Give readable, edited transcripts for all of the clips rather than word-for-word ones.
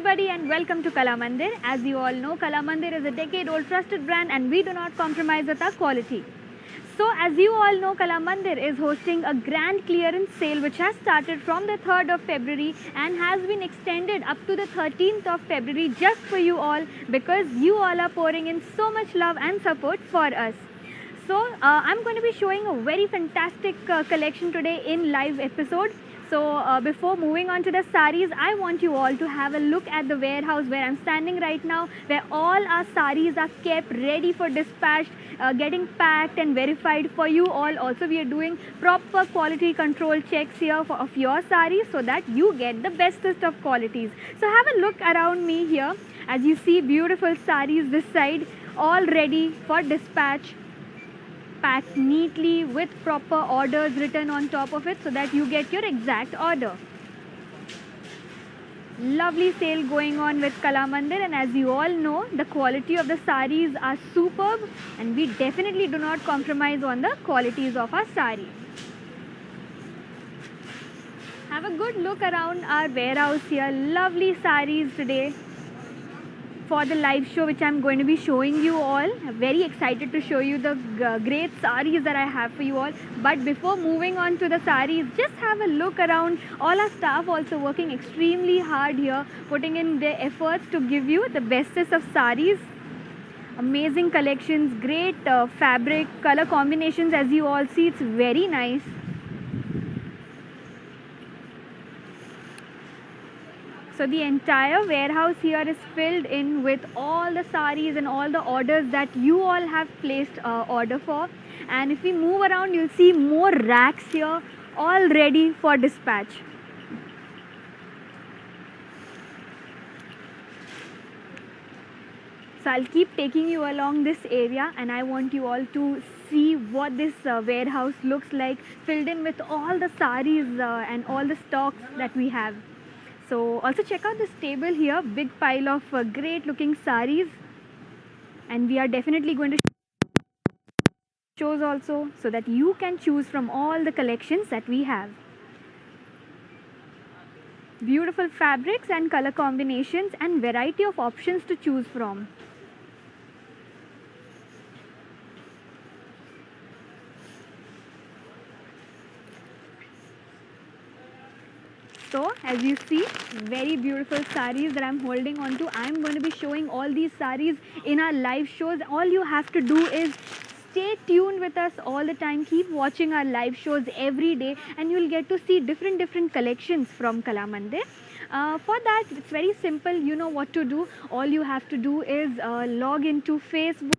everybody and welcome to Kala Mandir. As you all know, Kala Mandir is a decade-old trusted brand and we do not compromise with our quality. So as you all know, Kala Mandir is hosting a grand clearance sale which has started from the 3rd of February and has been extended up to the 13th of February just for you all because you all are pouring in so much love and support for us. So I'm going to be showing a very fantastic collection today in live episode. So before moving on to the saris, I want you all to have a look at the warehouse where I'm standing right now, where all our saris are kept ready for dispatch, getting packed and verified for you all. Also, we are doing proper quality control checks here of your saris so that you get the bestest of qualities. So have a look around me here. As you see, beautiful saris this side, all ready for dispatch, packed neatly with proper orders written on top of it so that you get your exact order. Lovely sale going on with Kala Mandir, and as you all know, the quality of the saris are superb and we definitely do not compromise on the qualities of our sari. Have a good look around our warehouse here. Lovely saris today for the live show which I'm going to be showing you all. I'm very excited to show you the great saris that I have for you all. But before moving on to the saris, just have a look around. All our staff also working extremely hard here, putting in their efforts to give you the bestest of saris. Amazing collections, great fabric, color combinations. As you all see, it's very nice. So the entire warehouse here is filled in with all the saris and all the orders that you all have placed order for. And if we move around, you'll see more racks here, all ready for dispatch. So I'll keep taking you along this area and I want you all to see what this warehouse looks like, filled in with all the saris and all the stocks that we have. So also check out this table here, big pile of great looking saris, and we are definitely going to shows also so that you can choose from all the collections that we have. Beautiful fabrics and color combinations and variety of options to choose from. So as you see, very beautiful saris that I'm holding on to. I'm going to be showing all these saris in our live shows. All you have to do is stay tuned with us all the time. Keep watching our live shows every day and you'll get to see different collections from Kala Mandir. For that, it's very simple. You know what to do. All you have to do is log into Facebook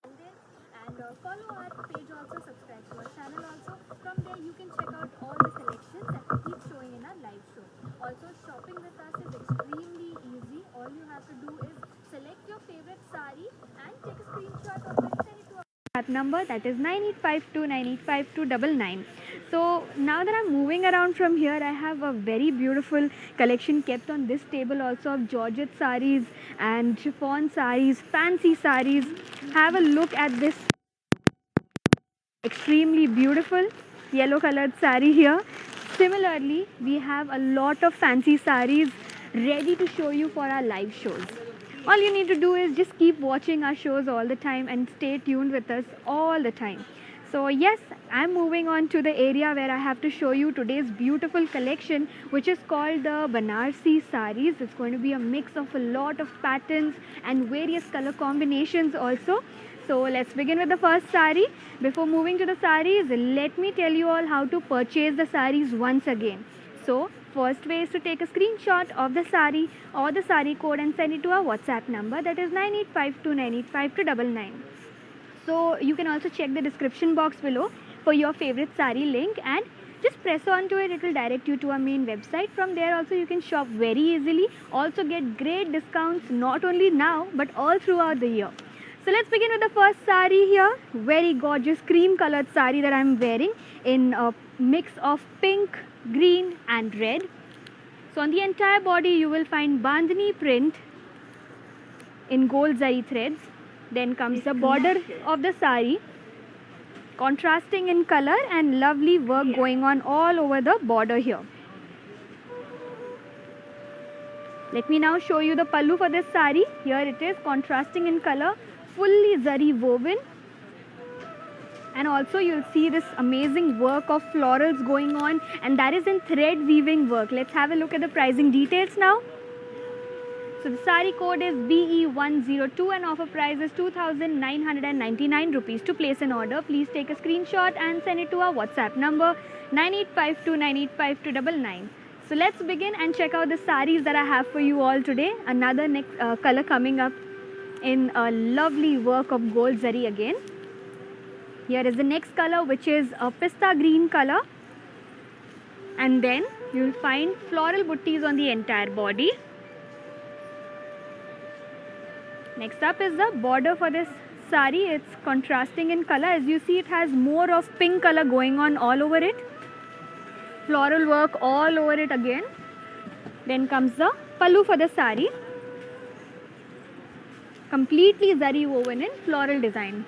and follow our page also, subscribe to our channel also. From there you can check out all the collections that we keep showing in our live show. Also, shopping with us is extremely easy. All you have to do is select your favorite sari and take a screenshot of it, send it to our WhatsApp number, that is 9852985299. So now that I'm moving around from here, I have a very beautiful collection kept on this table also of Georgette saris and chiffon saris, fancy saris. Have a look at this extremely beautiful yellow colored sari here. Similarly, we have a lot of fancy saris ready to show you for our live shows. All you need to do is just keep watching our shows all the time and stay tuned with us all the time. So yes, I'm moving on to the area where I have to show you today's beautiful collection, which is called the Banarsi saris. It's going to be a mix of a lot of patterns and various color combinations also. So let's begin with the first sari. Before moving to the saris, let me tell you all how to purchase the saris once again. So first way is to take a screenshot of the sari or the sari code and send it to our WhatsApp number, that is 9852985299. So you can also check the description box below for your favorite sari link and just press on to it. It will direct you to our main website. From there also you can shop very easily. Also get great discounts not only now but all throughout the year. So let's begin with the first sari here. Very gorgeous cream colored sari that I'm wearing in a mix of pink, green and red. So on the entire body you will find bandhani print in gold zari threads. Then comes the border of the sari, contrasting in color and lovely work going on all over the border here. Let me now show you the pallu for this sari. Here it is, contrasting in color, fully zari woven. And also you'll see this amazing work of florals going on, and that is in thread weaving work. Let's have a look at the pricing details now. So the sari code is BE102 and offer price is 2,999 rupees. To place an order, please take a screenshot and send it to our WhatsApp number 9852985299. So let's begin and check out the saris that I have for you all today. Another next color coming up in a lovely work of gold zari again. Here is the next color, which is a pista green color, and then you will find floral buttis on the entire body. Next up is the border for this sari. It's contrasting in color. As you see, it has more of pink color going on all over it. Floral work all over it again. Then comes the pallu for the sari. Completely zari woven in floral design.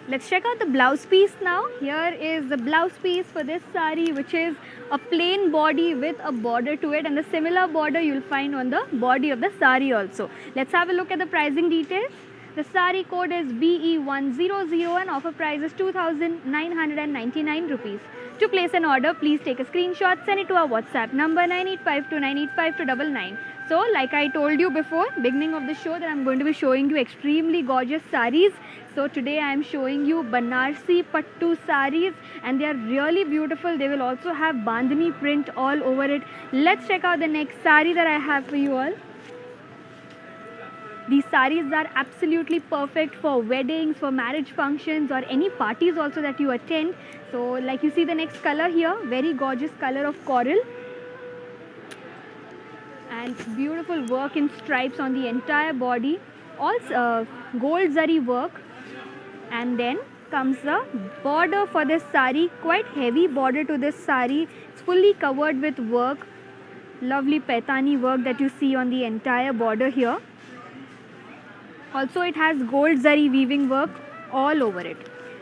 Let's check out the blouse piece now. Here is the blouse piece for this sari, which is a plain body with a border to it, and the similar border you'll find on the body of the sari also. Let's have a look at the pricing details. The sari code is BE100 and offer price is 2,999 rupees. To place an order, please take a screenshot, send it to our WhatsApp number 9852985299. So, like I told you before, beginning of the show, that I'm going to be showing you extremely gorgeous saris. So today I am showing you Banarsi Pattu saris, and they are really beautiful. They will also have bandhani print all over it. Let's check out the next sari that I have for you all. These saris are absolutely perfect for weddings, for marriage functions, or any parties also that you attend. So like you see the next color here, very gorgeous color of coral. And beautiful work in stripes on the entire body. All gold zari work. And then comes the border for this sari, quite heavy border to this sari. It's fully covered with work, lovely paithani work that you see on the entire border here. Also it has gold zari weaving work all over it.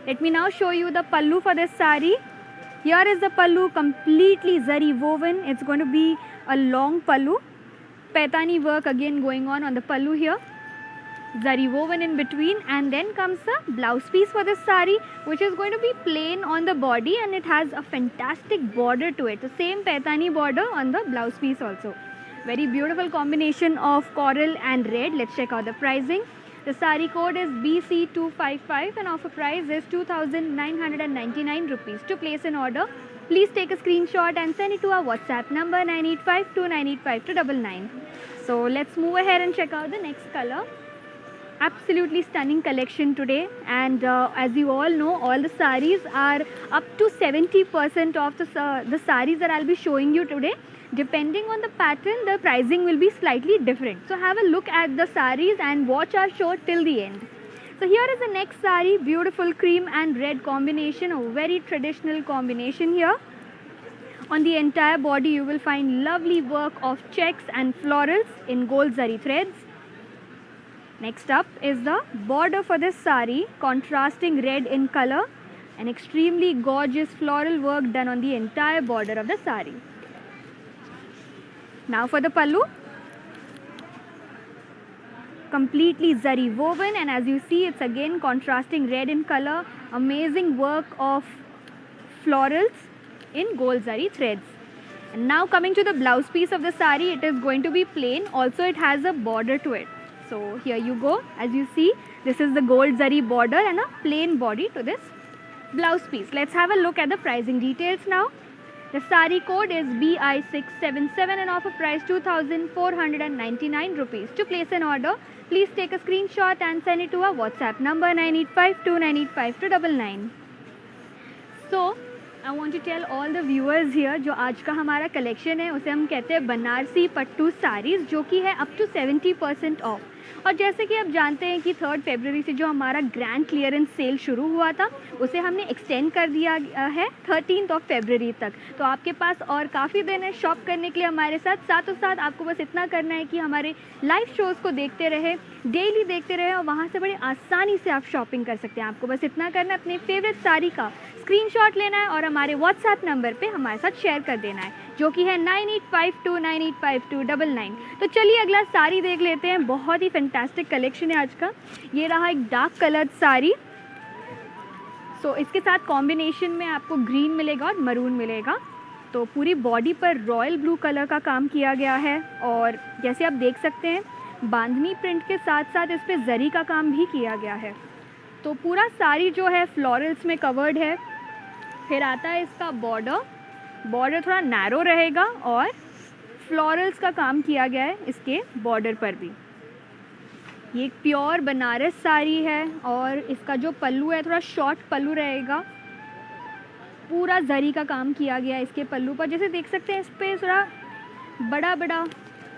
Let me now show you the pallu for this sari. Here is the pallu, completely zari woven. It's going to be a long pallu. Paithani work again going on the pallu here. Zari woven in between, and then comes the blouse piece for this sari, which is going to be plain on the body, and it has a fantastic border to it. The same paithani border on the blouse piece also. Very beautiful combination of coral and red. Let's check out the pricing. The sari code is BC255 and offer price is 2,999 rupees. To place an order, please take a screenshot and send it to our WhatsApp number 9852985299. So let's move ahead and check out the next color. Absolutely stunning collection today, and as you all know, all the saris are up to 70% of the saris that I'll be showing you today. Depending on the pattern, the pricing will be slightly different. So have a look at the saris and watch our show till the end. So here is the next sari, beautiful cream and red combination, a very traditional combination here. On the entire body you will find lovely work of checks and florals in gold zari threads. Next up is the border for this sari, contrasting red in color, and extremely gorgeous floral work done on the entire border of the sari. Now for the pallu, completely zari woven, and as you see, it's again contrasting red in color, amazing work of florals in gold zari threads. And now coming to the blouse piece of the sari, it is going to be plain. Also it has a border to it. So here you go. As you see, this is the gold zari border and a plain body to this blouse piece. Let's have a look at the pricing details now. The sari code is BI677 and offer price 2,499 rupees. To place an order, please take a screenshot and send it to our WhatsApp number 9852985299. So I want to tell all the viewers here, जो आज का हमारा collection है उसे हम कहते हैं बनारसी पट्टू sarees, जो कि है up to 70% off. और जैसे कि आप जानते हैं कि 3 फरवरी से जो हमारा ग्रैंड क्लियरेंस सेल शुरू हुआ था उसे हमने एक्सटेंड कर दिया है 13 फरवरी तक। तो आपके पास और काफ़ी दिन है शॉप करने के लिए हमारे साथ। साथों साथ आपको बस इतना करना है कि हमारे लाइव शोज़ को देखते रहे, डेली देखते रहे और वहाँ से बड़ी आसानी से आप शॉपिंग कर सकते हैं। आपको बस इतना करना है, अपने फेवरेट साड़ी का स्क्रीनशॉट लेना है और हमारे व्हाट्सएप नंबर पे हमारे साथ शेयर कर देना है, जो कि है 9852985299। तो चलिए अगला साड़ी देख लेते हैं। बहुत ही फैंटास्टिक कलेक्शन है आज का। ये रहा एक डार्क कलर्ड साड़ी। सो इसके साथ कॉम्बिनेशन में आपको ग्रीन मिलेगा और मरून मिलेगा। तो पूरी बॉडी पर रॉयल ब्लू कलर का काम किया गया है और जैसे आप देख सकते हैं बांधनी प्रिंट के साथ साथ इस पर जरी का काम भी किया गया है। तो पूरा साड़ी जो है फ्लोरल्स में कवर्ड है। फिर आता है इसका बॉर्डर थोड़ा नैरो रहेगा और फ्लोरल्स का काम किया गया है इसके बॉर्डर पर भी। ये एक प्योर बनारस साड़ी है और इसका जो पल्लू है थोड़ा शॉर्ट पल्लू रहेगा। पूरा जरी का काम किया गया है इसके पल्लू पर। जैसे देख सकते हैं इस पर थोड़ा बड़ा बड़ा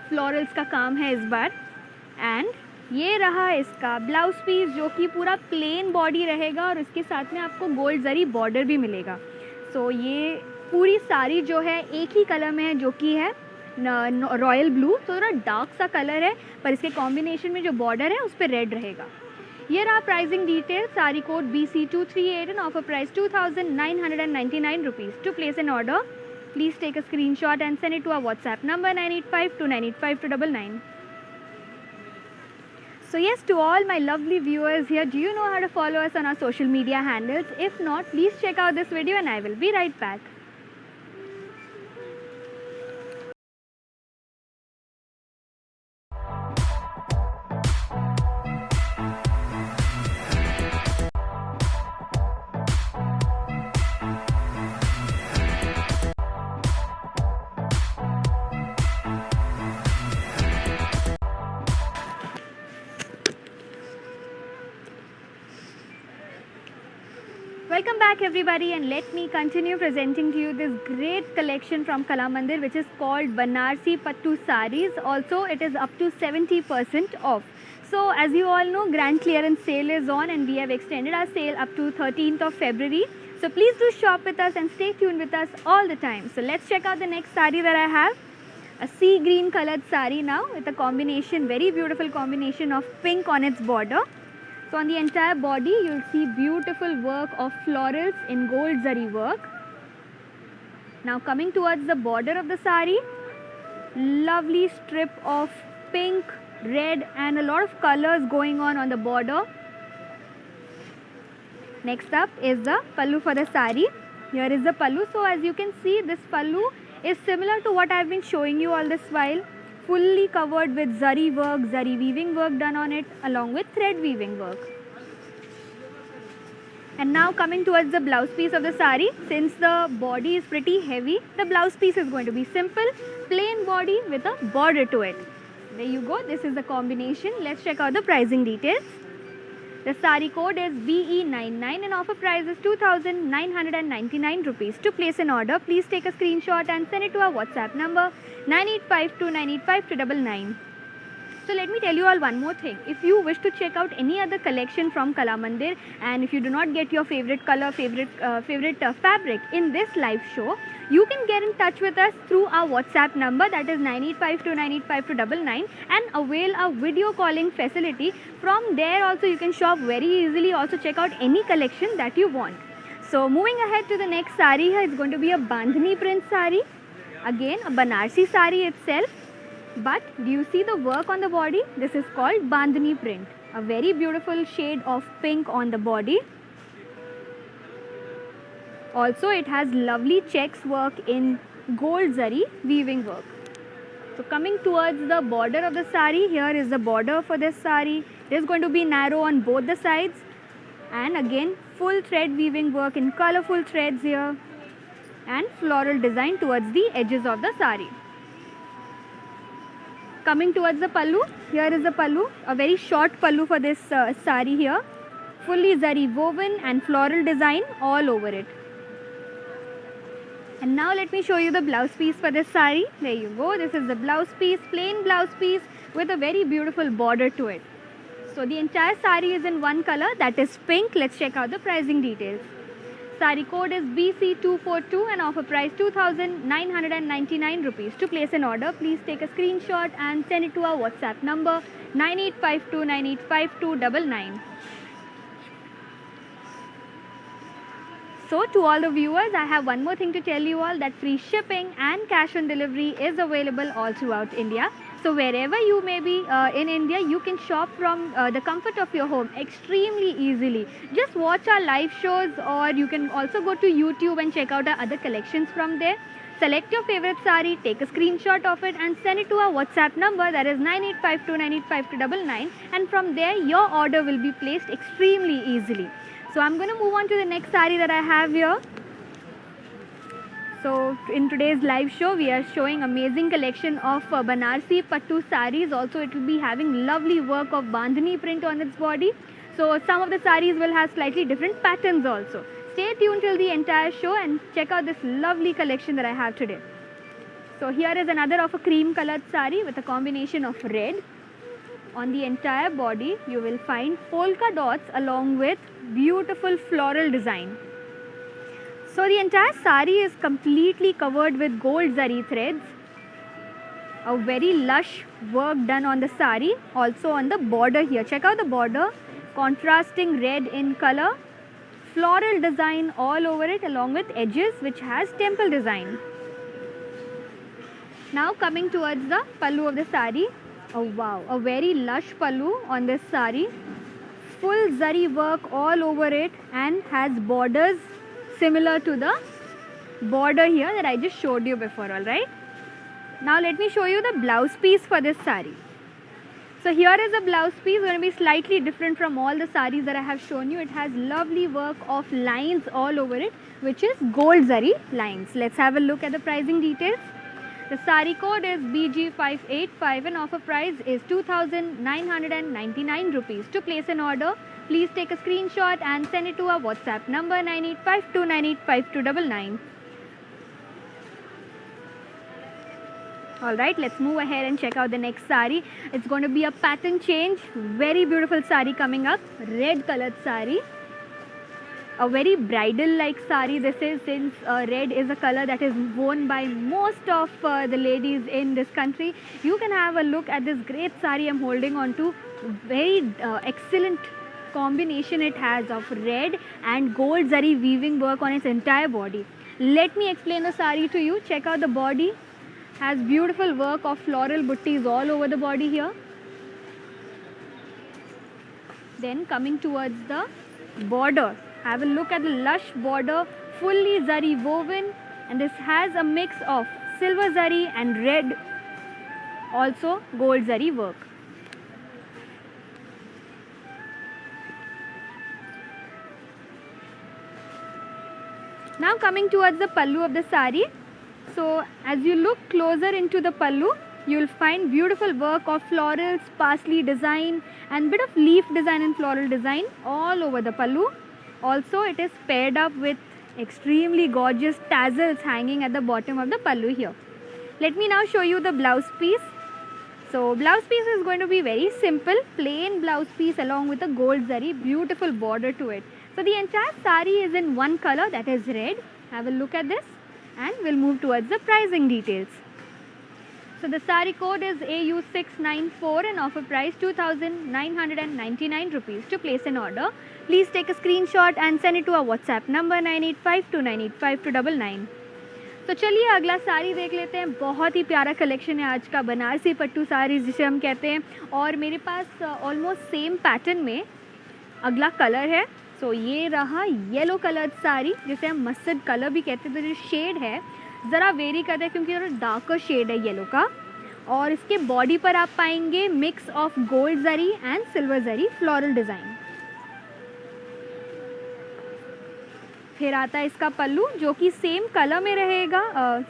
फ्लोरल्स का काम है इस बार। एंड ये रहा इसका ब्लाउज पीस, जो कि पूरा प्लेन बॉडी रहेगा और उसके साथ में आपको गोल्ड जरी बॉर्डर भी मिलेगा। सो ये पूरी साड़ी जो है एक ही कलर में है, जो कि है रॉयल ब्लू। तो थोड़ा डार्क सा कलर है पर इसके कॉम्बिनेशन में जो बॉर्डर है उस पर रेड रहेगा। ये रहा pricing detail. Sari code BC238 and offer price 2999 rupees. To place an order please take a screenshot and send it to our WhatsApp number 9852985299। So yes, to all my lovely viewers here, do you know how to follow us on our social media handles? If not, please check out this video and I will be right back. Welcome back everybody, and let me continue presenting to you this great collection from Kala Mandir, which is called Banarsi Pattu Sarees. Also it is up to 70% off. So as you all know, grand clearance sale is on and we have extended our sale up to 13th of February. So please do shop with us and stay tuned with us all the time. So let's check out the next saree that I have. A sea green colored saree now with a combination, very beautiful combination of pink on its border. So on the entire body you'll see beautiful work of florals in gold zari work. Now coming towards the border of the sari, lovely strip of pink, red and a lot of colors going on the border. Next up is the pallu for the sari. Here is the pallu. So as you can see, this pallu is similar to what I've been showing you all this while. Fully covered with zari work, zari weaving work done on it along with thread weaving work. And now coming towards the blouse piece of the sari, since the body is pretty heavy, the blouse piece is going to be simple, plain body with a border to it. There you go, this is the combination. Let's check out the pricing details. The sari code is BE99 and offer price is 2999 rupees. To place an order, please take a screenshot and send it to our WhatsApp number 9852985299. So let me tell you all one more thing. If you wish to check out any other collection from Kala Mandir and if you do not get your favorite color, favorite fabric in this live show, you can get in touch with us through our WhatsApp number, that is 9852985299, and avail our video calling facility. From there also you can shop very easily, also check out any collection that you want. So moving ahead to the next sari here, it's going to be a Bandhani print sari. Again a Banarsi sari itself. But do you see the work on the body? This is called Bandhani print. A very beautiful shade of pink on the body. Also it has lovely checks work in gold zari weaving work. So coming towards the border of the sari, here is the border for this sari. It is going to be narrow on both the sides. And again full thread weaving work in colorful threads here. And floral design towards the edges of the sari. Coming towards the pallu, here is the pallu, a very short pallu for this sari here, fully zari woven and floral design all over it. And now let me show you the blouse piece for this sari. There you go. This is the blouse piece, plain blouse piece with a very beautiful border to it. So the entire sari is in one color, that is pink. Let's check out the pricing details. Sari code is BC242 and offer price 2,999 rupees. To place an order, please take a screenshot and send it to our WhatsApp number 9852985299. So to all the viewers, I have one more thing to tell you all, that free shipping and cash on delivery is available all throughout India. So wherever you may be in India, you can shop from the comfort of your home extremely easily. Just watch our live shows, or you can also go to YouTube and check out our other collections from there. Select your favorite sari, take a screenshot of it and send it to our WhatsApp number, that is 9852985299, and from there your order will be placed extremely easily. So I'm going to move on to the next sari that I have here. So in today's live show, we are showing amazing collection of Banarsi Pattu saris. Also, it will be having lovely work of Bandhani print on its body. So some of the saris will have slightly different patterns also. Stay tuned till the entire show and check out this lovely collection that I have today. So here is another of a cream colored sari with a combination of red. On the entire body, you will find polka dots along with beautiful floral design. So the entire sari is completely covered with gold zari threads. A very lush work done on the sari, also on the border here. Check out the border, contrasting red in color. Floral design all over it along with edges which has temple design. Now coming towards the pallu of the sari. Oh wow, a very lush pallu on this sari. Full zari work all over it and has borders similar to the border here that I just showed you before, alright. Now let me show you the blouse piece for this sari. So here is a blouse piece, going to be slightly different from all the saris that I have shown you. It has lovely work of lines all over it, which is gold zari lines. Let's have a look at the pricing details. The sari code is BG585 and offer price is 2,999 rupees. To place an order, please take a screenshot and send it to our WhatsApp number 9852985299. Alright, let's move ahead and check out the next sari. It's going to be a pattern change. Very beautiful sari coming up. Red colored sari. A very bridal like sari this is, since red is a color that is worn by most of the ladies in this country. You can have a look at this great sari I'm holding on to. Very excellent combination it has of red and gold zari weaving work on its entire body. Let me explain the sari to you. Check out the body. Has beautiful work of floral buttis all over the body here. Then coming towards the border, have a look at the lush border, fully zari woven, and this has a mix of silver zari and red, also gold zari work. Now coming towards the pallu of the sari. So as you look closer into the pallu, you will find beautiful work of florals, parsley design and bit of leaf design and floral design all over the pallu. Also it is paired up with extremely gorgeous tassels hanging at the bottom of the pallu here. Let me now show you the blouse piece. So blouse piece is going to be very simple, plain blouse piece along with a gold zari, beautiful border to it. So the entire sari is in one color, that is red. Have a look at this and we'll move towards the pricing details. So the sari code is AU694 and offer price 2,999 rupees. To place an order, please take a screenshot and send it to our WhatsApp number 9852985299. तो चलिए अगला साड़ी देख लेते हैं. बहुत ही प्यारा collection है आज का, बनारसी पट्टू साड़ी जिसे हम कहते हैं. और मेरे पास ऑलमोस्ट सेम पैटर्न में अगला कलर है. सो ये रहा येलो कलर साड़ी जिसे हम मस्टर्ड कलर भी कहते हैं. तो जो शेड है ज़रा वेरी करता है क्योंकि थोड़ा डार्कर शेड है येलो का. और इसके बॉडी पर आप पाएंगे mix of gold zari and silver zari floral design. फिर आता है इसका पल्लू जो कि सेम कलर में रहेगा.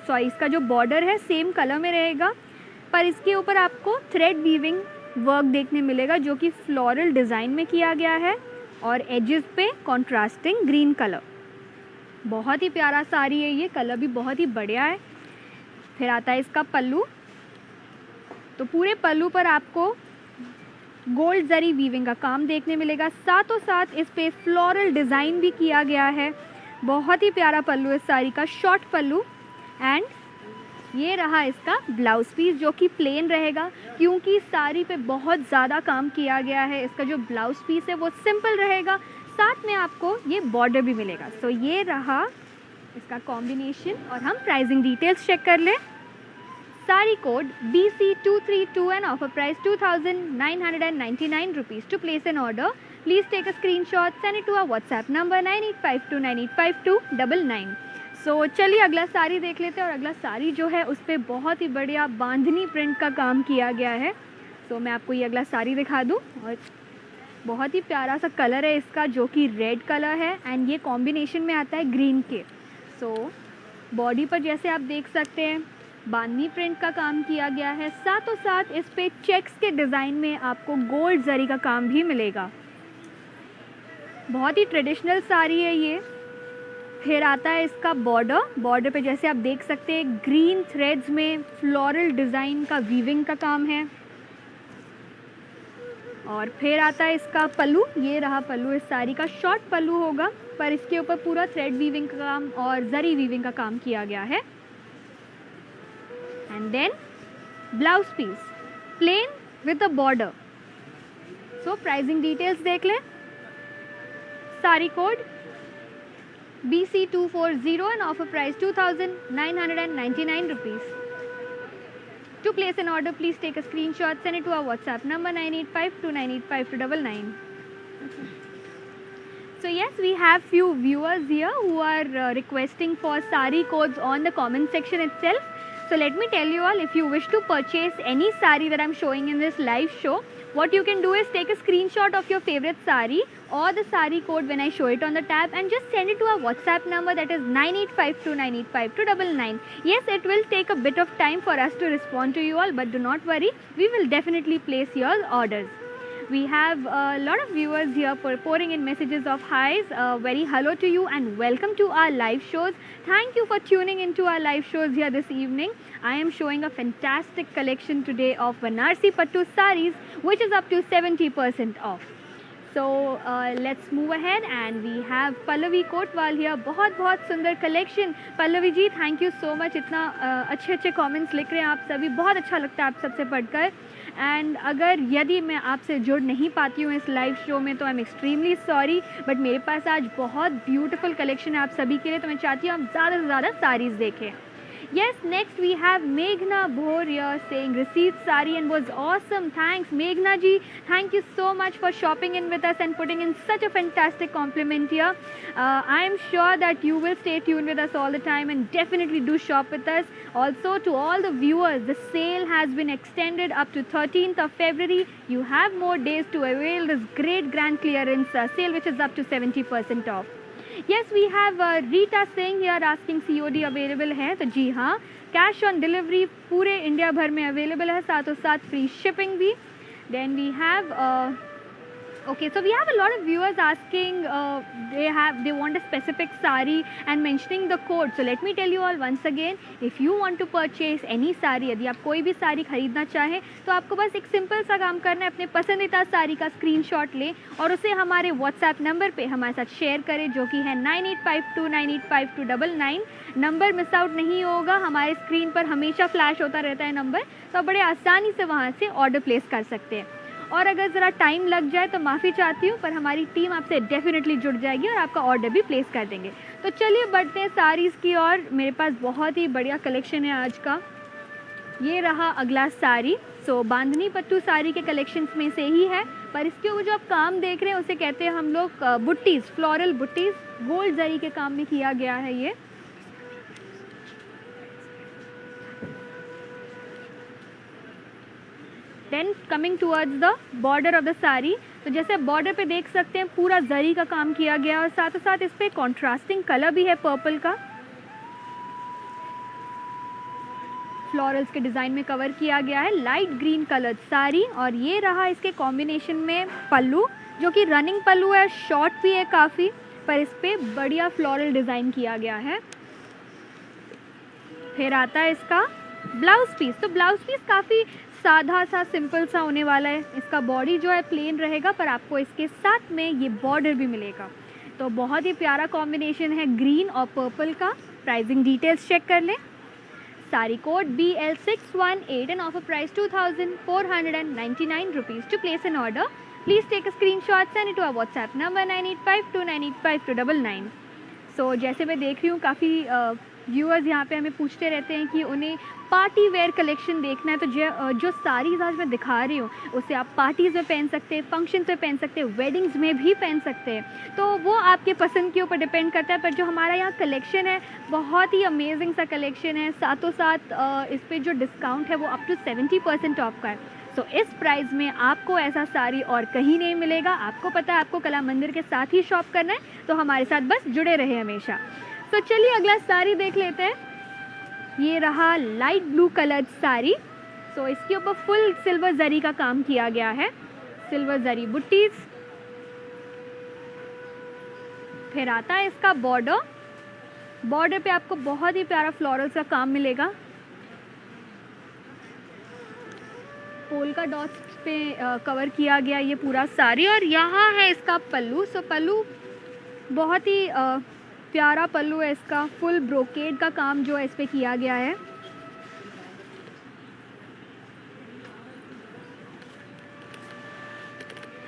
सॉरी, इसका जो बॉर्डर है सेम कलर में रहेगा, पर इसके ऊपर आपको थ्रेड वीविंग वर्क देखने मिलेगा जो कि फ्लोरल डिज़ाइन में किया गया है और एजेस पे कॉन्ट्रास्टिंग ग्रीन कलर. बहुत ही प्यारा साड़ी है ये, कलर भी बहुत ही बढ़िया है। फिर आता है इसका पल्लू। तो पूरे पल्लू पर आपको गोल्ड जरी वीविंग का काम देखने मिलेगा, साथों साथ इस पे फ्लोरल डिज़ाइन भी किया गया है। बहुत ही प्यारा पल्लू है इस साड़ी का, शॉर्ट पल्लू। एंड ये रहा इसका ब्लाउज़ पीस जो कि प्लेन रहेगा, क्योंकि साड़ी पे बहुत ज़्यादा काम किया गया है। इसका जो ब्लाउज़ पीस है वो सिंपल रहेगा, साथ में आपको ये बॉर्डर भी मिलेगा। सो ये रहा इसका कॉम्बिनेशन। और हम प्राइसिंग डिटेल्स चेक कर लें। Sari code BC232 and offer price 2,999 rupees. To place an order, please take a screenshot, send it to our WhatsApp number 9852985299. सो चलिए अगला साड़ी देख लेते हैं। और अगला साड़ी जो है उस पर बहुत ही बढ़िया बांधनी प्रिंट का काम किया गया है। सो मैं आपको ये अगला साड़ी दिखा दूँ। और बहुत ही प्यारा सा कलर है इसका जो कि रेड कलर है, एंड ये कॉम्बिनेशन में आता है ग्रीन के। सो बॉडी पर जैसे आप देख सकते हैं बांधनी प्रिंट का काम किया गया है, साथों साथ इस पे चेक्स के डिज़ाइन में आपको गोल्ड जरी का काम भी मिलेगा। बहुत ही ट्रेडिशनल साड़ी है ये। फिर आता है इसका बॉर्डर पे जैसे आप देख सकते हैं ग्रीन थ्रेड्स में फ्लोरल डिज़ाइन का वीविंग का काम है। और फिर आता है इसका पल्लू। ये रहा पल्लू इस साड़ी का, शॉर्ट पल्लू होगा पर इसके ऊपर पूरा थ्रेड वीविंग का काम और जरी वीविंग का काम किया गया है। And then blouse piece plain with a border. So pricing details देख लें। Sari code BC240 and offer price 2,999 rupees. To place an order, please take a screenshot, send it to our WhatsApp number 9852985299. So yes, we have few viewers here who are requesting for sari codes on the comment section itself. So let me tell you all, if you wish to purchase any sari that I'm showing in this live show, what you can do is take a screenshot of your favorite sari or the sari code when I show it on the tab, and just send it to our WhatsApp number, that is 9852985299. Yes, it will take a bit of time for us to respond to you all, but do not worry, we will definitely place your orders. We have a lot of viewers here pouring in messages of highs. Very hello to you and welcome to our live shows. Thank you for tuning into our live shows here this evening. I am showing a fantastic collection today of Banarsi Pattu sarees, which is up to 70% off. So let's move ahead, and we have Pallavi Kotwal here. बहुत सुंदर collection. Pallavi ji thank you so much, इतना अच्छे comments लिख रहे हैं आप सभी, बहुत अच्छा लगता है आप सबसे पढ़कर। एंड अगर यदि मैं आपसे जुड़ नहीं पाती हूँ इस लाइव शो में तो I am extremely sorry, but मेरे पास आज बहुत ब्यूटीफुल कलेक्शन है आप सभी के लिए, तो मैं चाहती हूँ आप ज़्यादा से ज़्यादा साड़ीज़ देखें। Yes, next we have Meghna Bhor here saying received sari and was awesome. Thanks Meghna ji. Thank you so much for shopping in with us and putting in such a fantastic compliment here. I am sure that you will stay tuned with us all the time and definitely do shop with us. Also to all the viewers, the sale has been extended up to 13th of February. You have more days to avail this great grand clearance sale which is up to 70% off. Yes, we have Rita Singh here asking COD available है, तो जी हाँ cash on delivery पूरे India भर में available है, साथों साथ फ्री शिपिंग भी। Then we have okay, so we have a lot of viewers asking they want a specific sari and mentioning the code. So let me tell you all once again, if you want to purchase any sari, यदि आप कोई भी साड़ी खरीदना चाहें तो आपको बस एक सिंपल सा काम करना है, अपने पसंदीदा साड़ी का स्क्रीनशॉट लें और उसे हमारे व्हाट्सएप नंबर पे हमारे साथ शेयर करें जो कि है 9852985299। नंबर मिस आउट नहीं होगा, हमारे स्क्रीन पर हमेशा फ्लैश होता रहता है नंबर, तो आप बड़े आसानी से वहाँ से ऑर्डर प्लेस कर सकते हैं। और अगर ज़रा टाइम लग जाए तो माफ़ी चाहती हूँ, पर हमारी टीम आपसे डेफिनेटली जुड़ जाएगी और आपका ऑर्डर भी प्लेस कर देंगे। तो चलिए बढ़ते हैं साड़ीज़ की और मेरे पास बहुत ही बढ़िया कलेक्शन है आज का। ये रहा अगला साड़ी। सो बांधनी पट्टू साड़ी के कलेक्शंस में से ही है, पर इसके ऊपर जो आप काम देख रहे हैं उसे कहते हैं हम लोग बुट्टीज़, फ्लोरल बुट्टीज़, गोल्ड जरी के काम में किया गया है ये। Then coming towards the border of the sari, तो जैसे बॉर्डर पे देख सकते हैं पूरा जरी का काम किया गया और साथ ही साथ इस पे कॉन्ट्रास्टिंग कलर भी है पर्पल का, फ्लोरल्स के डिज़ाइन में कवर किया गया है, लाइट ग्रीन कलर साड़ी। और ये रहा इसके कॉम्बिनेशन में पल्लू जो कि रनिंग पल्लू है, शॉर्ट भी है काफ़ी, पर इस पर बढ़िया फ्लोरल डिज़ाइन किया गया है। फिर आता है इसका ब्लाउज पीस। तो ब्लाउज पीस काफ़ी सादा सा सिंपल सा होने वाला है। इसका बॉडी जो है प्लेन रहेगा, पर आपको इसके साथ में ये बॉर्डर भी मिलेगा। तो बहुत ही प्यारा कॉम्बिनेशन है ग्रीन और पर्पल का। प्राइसिंग डिटेल्स चेक कर लें। Sari code BL618 and offer price 2,499 rupees. To place an order, please take a screenshot, send it to our WhatsApp number 9852985299. So जैसे मैं देख रही हूँ काफ़ी व्यूअर्स यहाँ पे हमें पूछते रहते हैं कि उन्हें पार्टी वेयर कलेक्शन देखना है। तो जो साड़ीज़ आज मैं दिखा रही हूँ उसे आप पार्टीज़ में पहन सकते हैं, फंक्शंस में पहन सकते हैं, वेडिंग्स में भी पहन सकते हैं। तो वो आपके पसंद के ऊपर डिपेंड करता है। पर जो हमारा यहाँ कलेक्शन है बहुत ही अमेजिंग सा कलेक्शन है। साथों साथ इस पर जो डिस्काउंट है वो अप टू 70% ऑफ का है। तो इस प्राइस में आपको ऐसा साड़ी और कहीं नहीं मिलेगा। आपको पता है आपको कला मंदिर के साथ ही शॉप करना है, तो हमारे साथ बस जुड़े रहे हमेशा। तो चलिए अगला साड़ी देख लेते हैं। ये रहा लाइट ब्लू कलर साड़ी। तो इसके ऊपर फुल सिल्वर जरी का काम किया गया है, सिल्वर जरी बुट्टीज। फिर आता है इसका बॉर्डर। बॉर्डर पे आपको बहुत ही प्यारा फ्लोरल का काम मिलेगा। पोल्का डॉट्स पे कवर किया गया ये पूरा साड़ी। और यहाँ है इसका पल्लू। सो पल्लू बहुत ही प्यारा पल्लू है इसका। फुल ब्रोकेड का काम जो है इस पे किया गया है।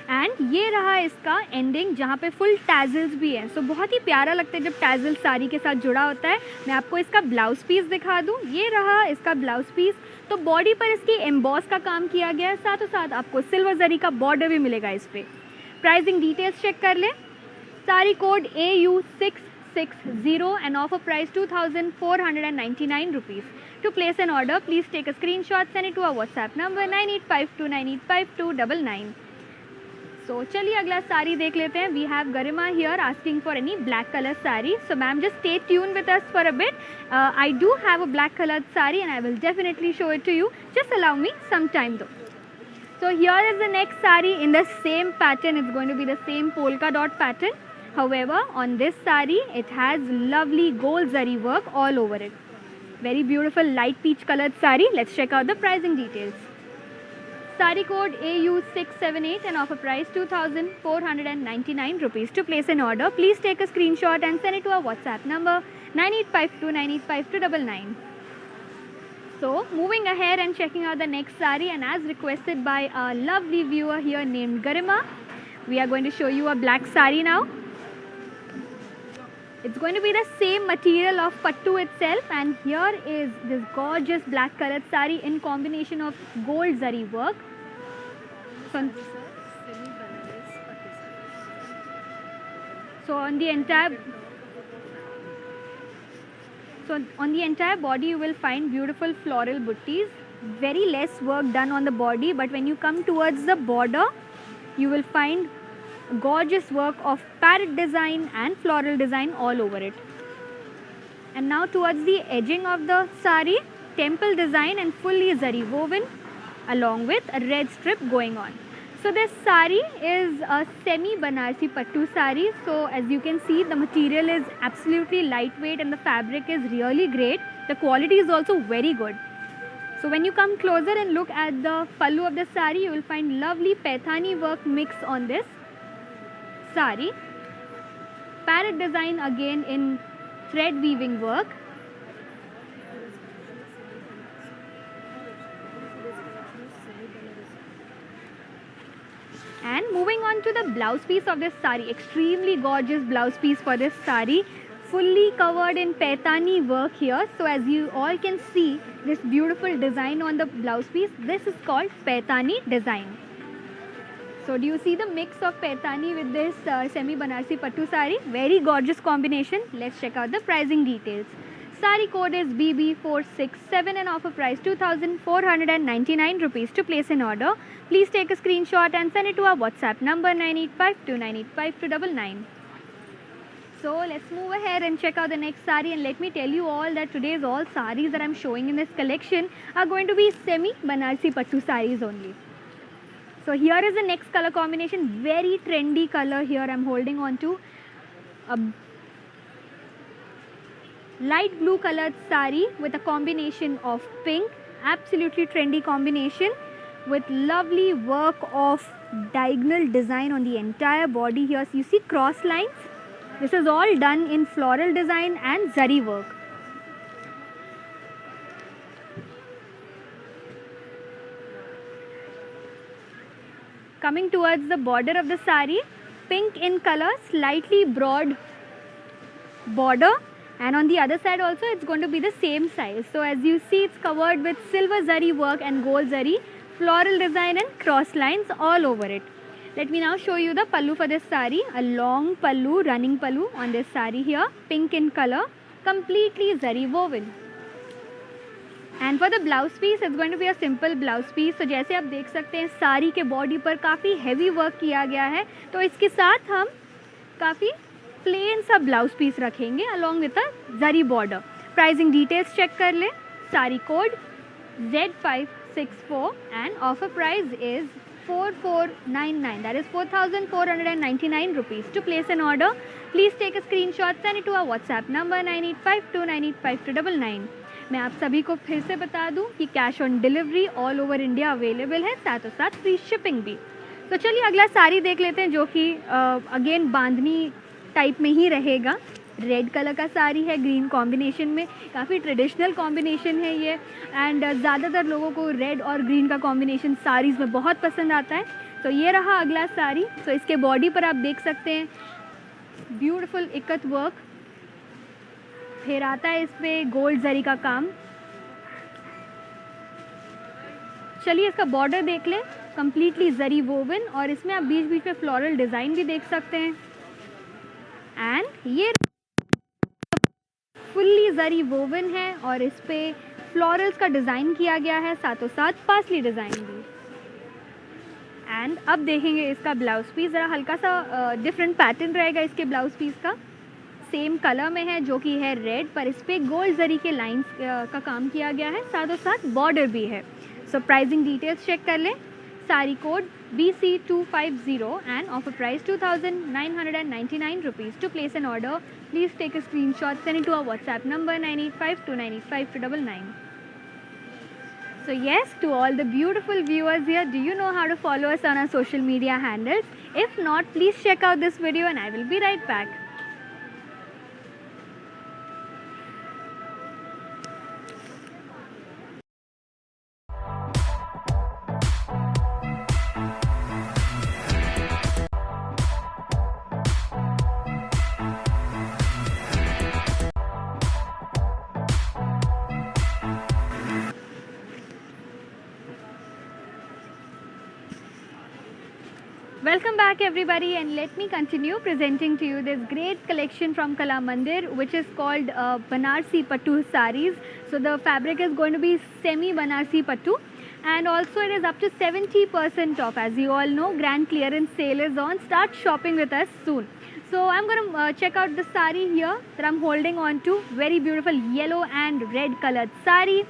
एंड ये रहा इसका एंडिंग जहाँ पे फुल टैजल्स भी है। सो बहुत ही प्यारा लगता है जब टैजल साड़ी के साथ जुड़ा होता है। मैं आपको इसका ब्लाउज पीस दिखा दूँ। ये रहा इसका ब्लाउज पीस। तो बॉडी पर इसकी एम्बॉस का काम किया गया है, साथों साथ आपको सिल्वर जरी का बॉर्डर भी मिलेगा इस पर। प्राइसिंग डिटेल्स चेक कर लें। Sari code AU660 and offer price 2,499 rupees. To place an order, please take a screenshot, send it to our WhatsApp number 9852985299. So चलिए अगला साड़ी देख लेते हैं। We have Garima here asking for any black color saree. So ma'am, just stay tuned with us for a bit. I do have a black colored saree and I will definitely show it to you. Just allow me some time though. So here is the next saree in the same pattern. It's going to be the same polka dot pattern. However, on this saree, it has lovely gold zari work all over it. Very beautiful light peach colored saree. Let's check out the pricing details. Saree code AU678 and offer price 2,499 rupees. To place an order, please take a screenshot and send it to our WhatsApp number 9852985299. So, moving ahead and checking out the next saree, and as requested by a lovely viewer here named Garima, we are going to show you a black saree now. It's going to be the same material of pattu itself, and here is this gorgeous black colored saree in combination of gold zari work. So on the entire body you will find beautiful floral butties. Very less work done on the body, but when you come towards the border, you will find gorgeous work of parrot design and floral design all over it. And now towards the edging of the sari, temple design and fully zari woven along with a red strip going on. So this sari is a semi Banarsi pattu sari. So as you can see, the material is absolutely lightweight and the fabric is really great. The quality is also very good. So when you come closer and look at the pallu of the sari, you will find lovely Paithani work mix on this sari. Parrot design again in thread weaving work. And moving on to the blouse piece of this sari, extremely gorgeous blouse piece for this sari, fully covered in Paithani work here. So as you all can see, this beautiful design on the blouse piece, this is called Paithani design. So do you see the mix of Paithani with this semi Banarsi pattu sari? Very gorgeous combination. Let's check out the pricing details. Sari code is BB467 and offer price 2,499 rupees. To place an order, please take a screenshot and send it to our WhatsApp number 9852985299. So let's move ahead and check out the next sari, and let me tell you all that today's all saris that I'm showing in this collection are going to be semi Banarsi pattu saris only. So here is the next color combination, very trendy color here I'm holding on to. a light blue colored sari with a combination of pink, absolutely trendy combination with lovely work of diagonal design on the entire body here. So you see cross lines. This is all done in floral design and zari work. Coming towards the border of the sari, pink in color, slightly broad border, and on the other side also it's going to be the same size. So as you see, it's covered with silver zari work and gold zari, floral design and cross lines all over it. Let me now show you the pallu for this sari. A long pallu, running pallu on this sari here, pink in color, completely zari woven. And for the blouse piece it's going to be a simple blouse piece. तो जैसे आप देख सकते हैं साड़ी के body पर काफ़ी heavy work किया गया है, तो इसके साथ हम काफ़ी प्लेन सा ब्लाउज पीस रखेंगे along with a zari border. Pricing details check कर लें. Sari code Z564 and offer price is 4499, that is 4499 rupees. To place an order, please take a screenshot, send it to our WhatsApp number 9852985299. मैं आप सभी को फिर से बता दूं कि cash on delivery all over India available है, साथों साथ फ्री शिपिंग भी. तो चलिए अगला साड़ी देख लेते हैं, जो कि अगेन बांधनी टाइप में ही रहेगा. रेड कलर का साड़ी है ग्रीन कॉम्बिनेशन में, काफ़ी ट्रेडिशनल कॉम्बिनेशन है ये, एंड ज़्यादातर लोगों को रेड और ग्रीन का कॉम्बिनेशन साड़ीज़ में बहुत पसंद आता है. तो ये रहा अगला साड़ी. तो इसके बॉडी पर आप देख सकते हैं ब्यूटीफुल इकत वर्क, फिर आता है इस पर गोल्ड जरी का काम. चलिए इसका बॉर्डर देख लें, कंप्लीटली जरी वोवन, और इसमें आप बीच बीच में फ्लोरल डिज़ाइन भी देख सकते हैं. एंड ये फुल्ली जरी वोवन है और इस पे फ्लोरल्स का डिज़ाइन किया गया है, साथों साथ पासली डिज़ाइन भी. एंड अब देखेंगे इसका ब्लाउज पीस. ज़रा हल्का सा डिफरेंट पैटर्न रहेगा इसके ब्लाउज पीस का. सेम कलर में है जो कि है रेड, पर इस पर गोल्ड जरी के लाइंस का काम किया गया है, साथों साथ बॉर्डर भी है. सो प्राइसिंग डिटेल्स चेक कर लें. Sari code BC250 and offer price 2999 rupees. To place an order please take a screenshot, send it to our WhatsApp number 9852985299. So yes, to all the beautiful viewers here, do you know how to follow us on our social media handles? If not, please check out this video and I will be right back. Welcome back everybody, and let me continue presenting to you this great collection from Kala Mandir, which is called Banarsi Pattu sarees. So the fabric is going to be semi Banarsi Pattu, and also it is up to 70% off. As you all know, grand clearance sale is on. Start shopping with us soon. So I'm going to check out the saree here that I'm holding on to. Very beautiful yellow and red colored saree.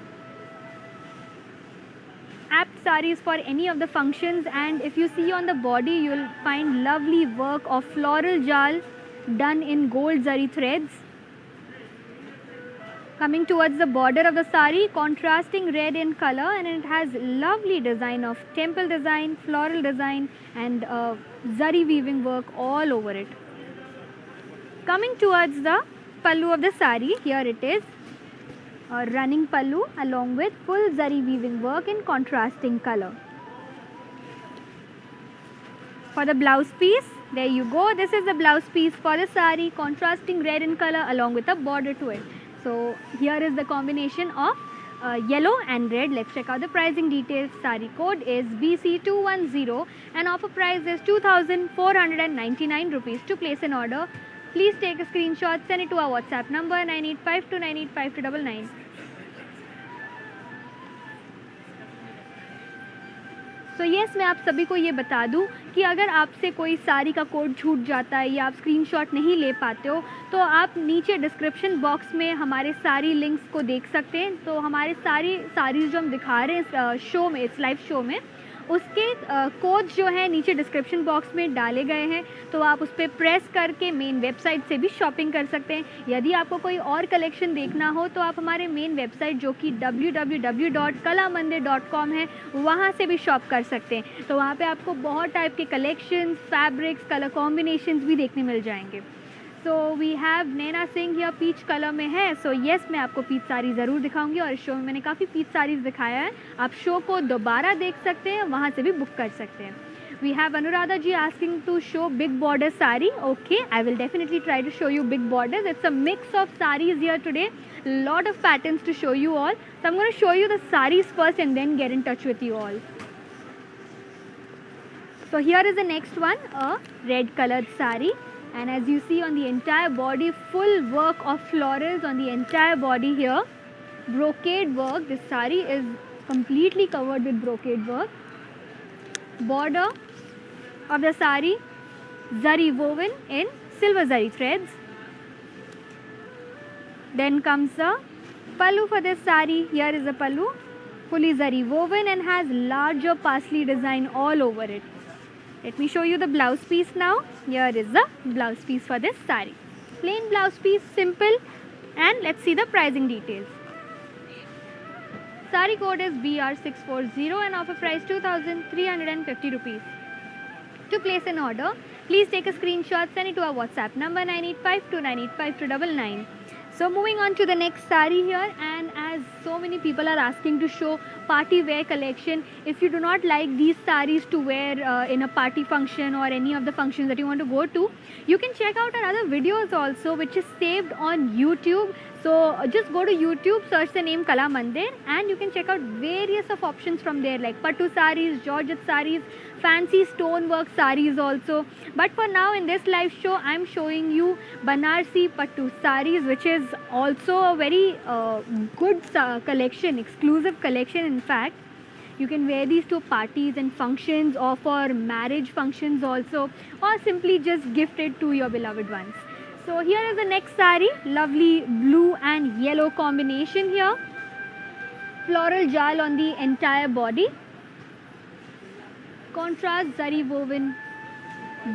Apt sarees for any of the functions, and if you see on the body, you'll find lovely work of floral jal done in gold zari threads. Coming towards the border of the sari, contrasting red in color, and it has lovely design of temple design, floral design, and zari weaving work all over it. Coming towards the pallu of the sari, here it is. Running pallu along with full zari weaving work in contrasting color. For the blouse piece, there you go. This is the blouse piece for the sari, contrasting red in color along with a border to it. So here is the combination of yellow and red. Let's check out the pricing details. Sari code is BC210 and offer price is 2499 rupees. To place an order, please take a screenshot, send it to our WhatsApp number 9852985299. तो yes, मैं आप सभी को ये बता दूं कि अगर आपसे कोई साड़ी का कोड छूट जाता है या आप स्क्रीनशॉट नहीं ले पाते हो, तो आप नीचे डिस्क्रिप्शन बॉक्स में हमारे सारी लिंक्स को देख सकते हैं. तो हमारे सारी साड़ीज़ जो हम दिखा रहे हैं इस शो में, इस लाइव शो में, उसके कोड्स जो है नीचे डिस्क्रिप्शन बॉक्स में डाले गए हैं, तो आप उस पर प्रेस करके मेन वेबसाइट से भी शॉपिंग कर सकते हैं। यदि आपको कोई और कलेक्शन देखना हो तो आप हमारे मेन वेबसाइट जो कि www.kalamandir.com है, वहाँ से भी शॉप कर सकते हैं। तो वहाँ पे आपको बहुत टाइप के कलेक्शंस, फैब्रिक्स, कलर कॉम्बिनेशंस भी देखने मिल जाएंगे। So we have Naina Singh या पीच कलर में है। सो येस, मैं आपको पीच साड़ी ज़रूर दिखाऊंगी और इस शो में मैंने काफ़ी पीच साड़ीज़ दिखाया है। आप शो को दोबारा देख सकते हैं, वहाँ से भी बुक कर सकते हैं। We have Anuradha ji asking to show big border sari. Okay, I will definitely try to show you big borders. It's a mix of sarees here today. Lot of patterns to show you all. So I'm going to show you the sarees first and then get in touch with you all. So here is the next one, a red colored saree. And as you see on the entire body, full work of florals on the entire body here. Brocade work. This saree is completely covered with brocade work. Border of the saree, zari woven in silver zari threads. Then comes the pallu for this saree. Here is the pallu, fully zari woven and has larger parsley design all over it. Let me show you the blouse piece now. Here is the blouse piece for this saree. Plain blouse piece, simple, and let's see the pricing details. Saree code is BR640 and offer price 2,350 rupees. To place an order, please take a screenshot, send it to our WhatsApp number 9852985299. So moving on to the next saree here, and as so many people are asking to show party wear collection, if you do not like these sarees to wear in a party function or any of the functions that you want to go to, you can check out our other videos also, which is saved on YouTube. So just go to YouTube, search the name Kala Mandir, and you can check out various of options from there, like pattu sarees, Georgette sarees, fancy stonework sarees also. But for now in this live show, I am showing you Banarsi pattu sarees, which is also a very good collection, exclusive collection in fact. You can wear these to parties and functions or for marriage functions also, or simply just gift it to your beloved ones. So here is the next saree, lovely blue and yellow combination here. Floral jal on the entire body. Contrast zari woven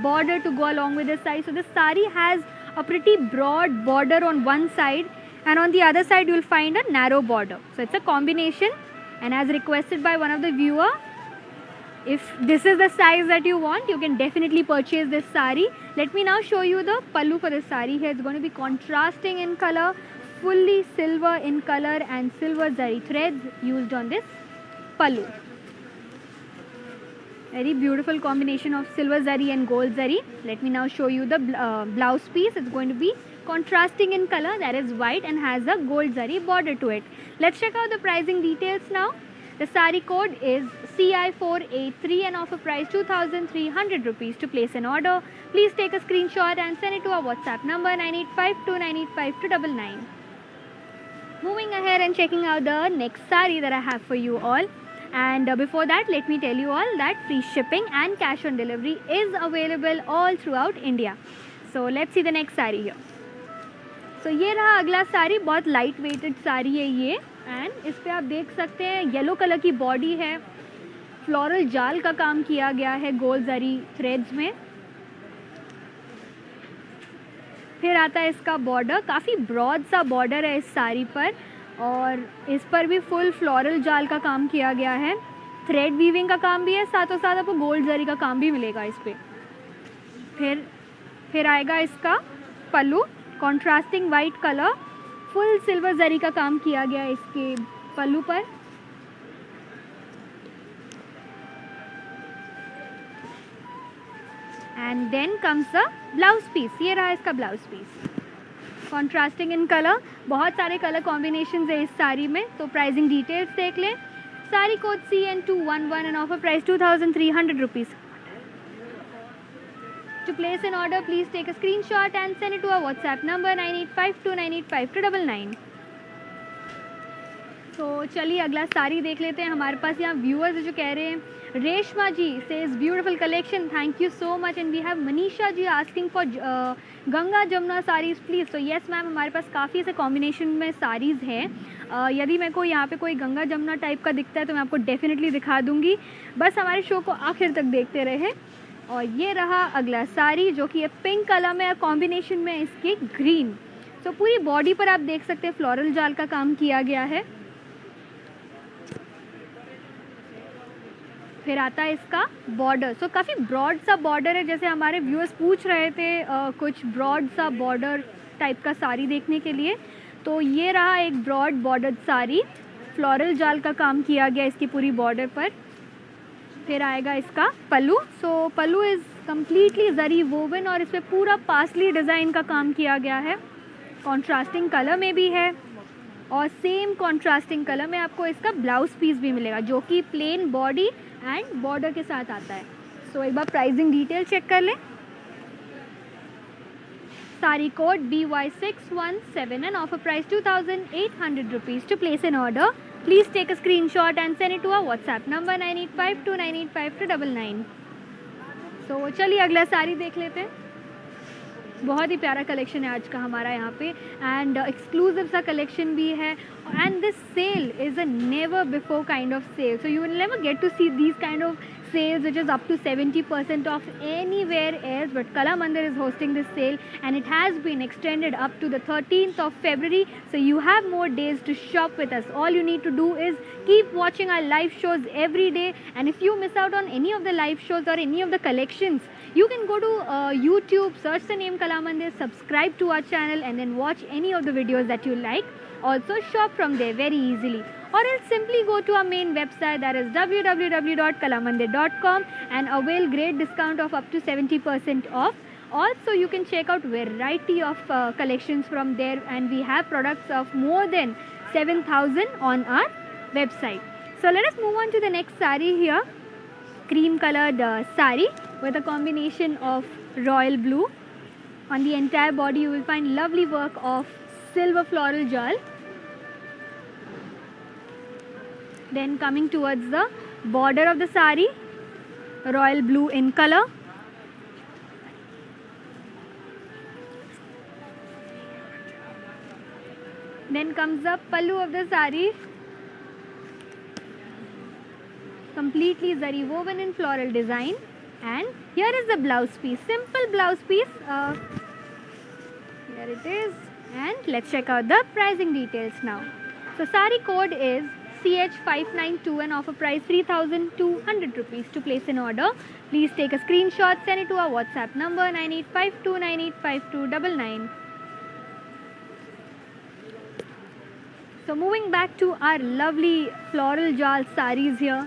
border to go along with the saree. So this saree has a pretty broad border on one side, and on the other side you will find a narrow border. So it's a combination, and as requested by one of the viewer, if this is the size that you want, you can definitely purchase this saree. Let me now show you the pallu for this saree. Here it's going to be contrasting in color, fully silver in color, and silver zari threads used on this pallu. Very beautiful combination of silver zari and gold zari. Let me now show you the blouse piece. It's going to be contrasting in color, that is white, and has a gold zari border to it. Let's check out the pricing details now. The saree code is CI483 and offer price 2,300 rupees. To place an order, please take a screenshot and send it to our WhatsApp number 9852985299. Moving ahead and checking out the next saree that I have for you all. And before that, let me tell you all that free shipping and cash on delivery is available all throughout India. So let's see the next saree here. So ये रहा अगला साड़ी, बहुत light weighted sari है ये, and इस पे आप देख सकते हैं येलो कलर की बॉडी है, फ्लोरल जाल का काम किया गया है गोल जरी थ्रेड्स में। फिर आता है इसका बॉर्डर, काफ़ी ब्रॉड सा बॉर्डर है इस साड़ी पर, और इस पर भी फुल फ्लोरल जाल का काम किया गया है, थ्रेड वीविंग का काम भी है, साथों साथ आपको गोल्ड जरी का काम भी मिलेगा इस पर। फिर आएगा इसका pallu, contrasting white colour, full silver zari का काम किया गया है इसके पल्लू पर। And then comes the blouse piece. ये रहा इसका blouse piece, contrasting in colour, बहुत सारे कलर कॉम्बिनेशन है इस साड़ी में, तो प्राइसिंग डिटेल्स देख लें। Sari code CN211 and offer price 2,300 rupees. To place an order, please take a screenshot and send it to our WhatsApp number 9852985299. तो चलिए अगला साड़ी देख लेते हैं। हमारे पास यहाँ व्यूअर्स जो कह रहे हैं, Reshma ji says beautiful collection, thank you so much. And we have Manisha ji asking for Ganga Jamuna saris please. तो येस मैम, हमारे पास काफ़ी ऐसे कॉम्बिनेशन में साड़ीज़ हैं। यदि मेरे को यहाँ पे कोई गंगा जमुना टाइप का दिखता है तो मैं आपको डेफिनेटली दिखा दूँगी। बस हमारे शो को आखिर तक देखते रहे। और ये रहा अगला साड़ी जो कि ये पिंक कलर में कॉम्बिनेशन में इसके ग्रीन। तो पूरी बॉडी पर आप देख सकते हैं फ्लोरल जाल का काम किया गया है। फिर आता है इसका बॉर्डर। सो काफ़ी ब्रॉड सा बॉर्डर है, जैसे हमारे व्यूअर्स पूछ रहे थे कुछ ब्रॉड सा बॉर्डर टाइप का साड़ी देखने के लिए। तो ये रहा एक ब्रॉड बॉर्डर साड़ी, फ्लोरल जाल का काम किया गया इसकी पूरी बॉर्डर पर। फिर आएगा इसका पल्लू। सो पल्लू इज़ कम्प्लीटली जरी वोवन और इस पर पूरा पासली डिज़ाइन का काम किया गया है। कॉन्ट्रास्टिंग कलर में भी है और सेम कॉन्ट्रास्टिंग कलर में आपको इसका ब्लाउज पीस भी मिलेगा जो कि प्लेन बॉडी एंड बॉर्डर के साथ आता है। सो एक बार प्राइसिंग डिटेल चेक कर लें। Sari code BY617 and offer price 2,800 rupees. To place an order, please take a screenshot and send it to our WhatsApp number 9852985299. So चलिए अगला साड़ी देख लेते हैं। बहुत ही प्यारा कलेक्शन है आज का हमारा यहाँ पे एंड एक्सक्लूसिव सा कलेक्शन भी है। And this sale is a never before kind of sale, so you will never get to see these kind of sales which is up to 70% off anywhere else, but Kalamandir is hosting this sale and it has been extended up to the 13th of February, so you have more days to shop with us. All you need to do is keep watching our live shows every day, and if you miss out on any of the live shows or any of the collections, you can go to YouTube, search the name Kalamandir, subscribe to our channel and then watch any of the videos that you like. Also shop from there very easily, or else simply go to our main website, that is www.kalamandir.com, and avail great discount of up to 70% off. Also you can check out variety of collections from there, and we have products of more than 7,000 on our website. So let us move on to the next saree here. Cream colored saree with a combination of royal blue. On the entire body you will find lovely work of silver floral jewel. Then coming towards the border of the sari, royal blue in color. Then comes the pallu of the sari, completely zari woven in floral design. And here is the blouse piece, simple blouse piece. Here it is. And let's check out the pricing details now. So sari code is CH592 and offer price 3,200 rupees. To place an order, please take a screenshot, send it to our WhatsApp number 9852985299. So moving back to our lovely floral jewel sarees here.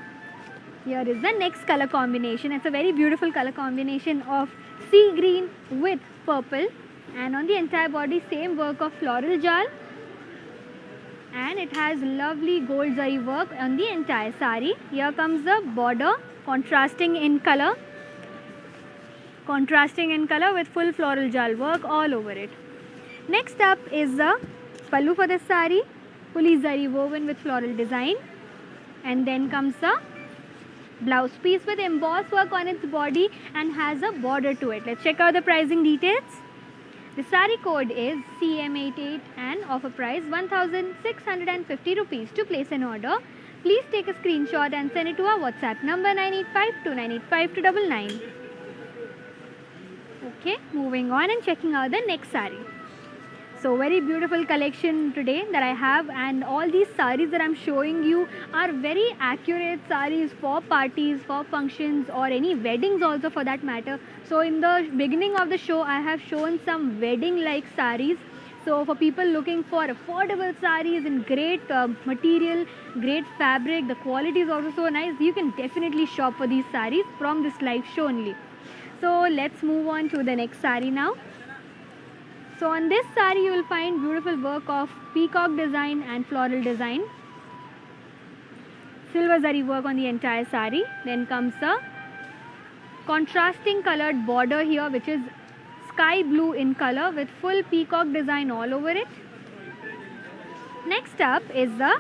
Here is the next color combination. It's a very beautiful color combination of sea green with purple, and on the entire body same work of floral jewel. And it has lovely gold zari work on the entire sari. Here comes the border, contrasting in color with full floral jewel work all over it. Next up is the pallu for the sari, fully zari woven with floral design. And then comes the blouse piece with embossed work on its body and has a border to it. Let's check out the pricing details. The sari code is CM88 and offer price 1,650 rupees. To place an order, please take a screenshot and send it to our WhatsApp number 9852985299. Okay, moving on and checking out the next sari. So very beautiful collection today that I have, and all these sarees that I'm showing you are very accurate sarees for parties, for functions, or any weddings also for that matter. So in the beginning of the show I have shown some wedding like sarees. So for people looking for affordable sarees in great material, great fabric, the quality is also so nice, you can definitely shop for these sarees from this live show only. So let's move on to the next saree now. So on this saree you will find beautiful work of peacock design and floral design. Silver zari work on the entire saree. Then comes the contrasting colored border here, which is sky blue in color with full peacock design all over it. Next up is the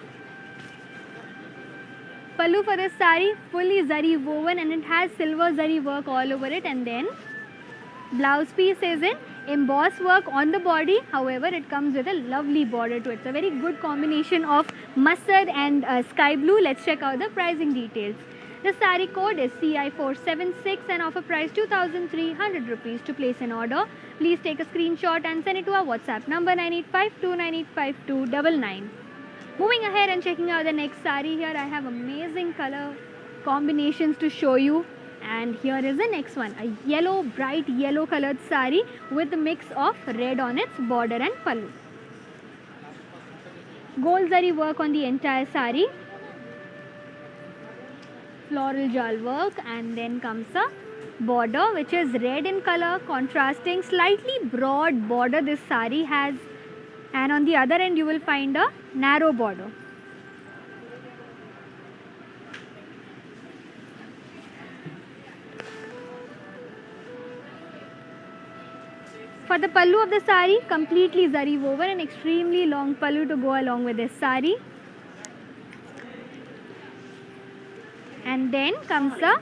pallu for this saree, fully zari woven and it has silver zari work all over it. And then blouse piece is in embossed work on the body. However, it comes with a lovely border to it. It's a very good combination of mustard and sky blue. Let's check out the pricing details. The sari code is CI476 and offer price 2,300 rupees. To place an order, please take a screenshot and send it to our WhatsApp number 9852985299. Moving ahead and checking out the next sari, here I have amazing color combinations to show you. And here is the next one, a yellow, bright yellow colored sari with a mix of red on its border and pallu. Gold zari work on the entire sari. Floral jal work, and then comes a border which is red in color, contrasting, slightly broad border this sari has, and on the other end you will find a narrow border. For the pallu of the sari, completely zari woven, an extremely long pallu to go along with this sari. And then comes the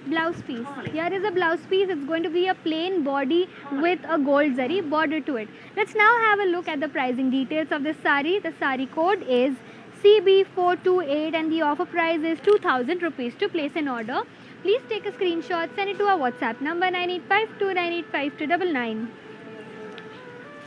blouse piece. Here is a blouse piece. It's going to be a plain body with a gold zari border to it. Let's now have a look at the pricing details of this sari. The sari code is CB428 and the offer price is 2,000 rupees. To place an order, please take a screenshot, send it to our WhatsApp number 9852985299.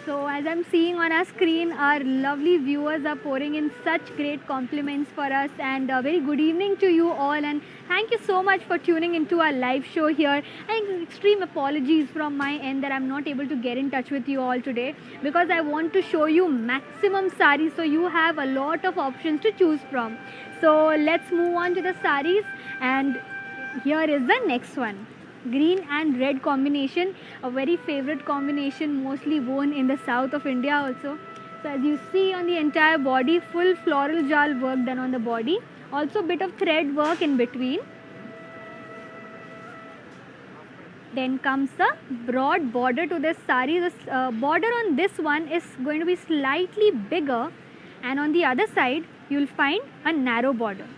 So as I'm seeing on our screen, our lovely viewers are pouring in such great compliments for us, and a very good evening to you all, and thank you so much for tuning into our live show here. And extreme apologies from my end that I'm not able to get in touch with you all today, because I want to show you maximum saris, so you have a lot of options to choose from. So let's move on to the saris, and here is the next one. Green and red combination, a very favorite combination, mostly worn in the south of India also. So as you see on the entire body, full floral jal work done on the body, also bit of thread work in between. Then comes the broad border to this sari. This border on this one is going to be slightly bigger, and on the other side you will find a narrow border.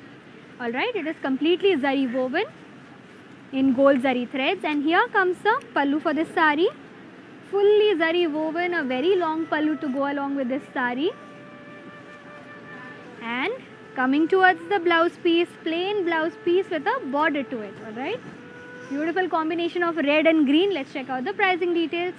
Alright, it is completely zari woven in gold zari threads, and here comes the pallu for this sari, fully zari woven, a very long pallu to go along with this sari. And coming towards the blouse piece, plain blouse piece with a border to it. Alright, beautiful combination of red and green. Let's check out the pricing details.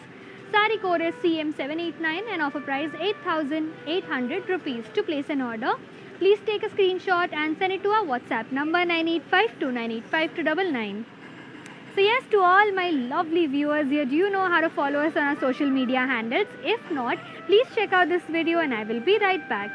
Sari code is CM789 and offer price 8,800 rupees. To place an order, please take a screenshot and send it to our WhatsApp number 9852985299. So yes, to all my lovely viewers here, do you know how to follow us on our social media handles? If not, please check out this video and I will be right back.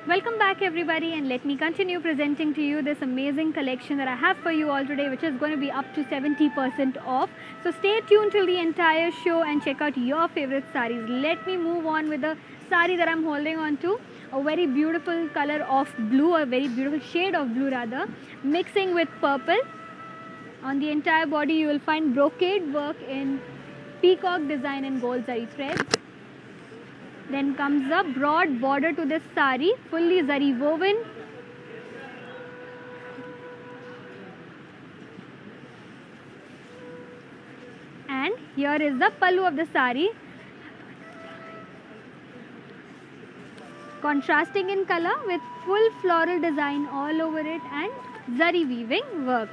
Welcome back everybody, and let me continue presenting to you this amazing collection that I have for you all today, which is going to be up to 70% off. So stay tuned till the entire show and check out your favorite saris. Let me move on with the sari that I'm holding on to. A very beautiful color of blue, a very beautiful shade of blue rather, mixing with purple. On the entire body you will find brocade work in peacock design and gold zari threads. Then comes a broad border to this sari, fully zari woven. And here is the pallu of the sari, contrasting in color with full floral design all over it and zari weaving work.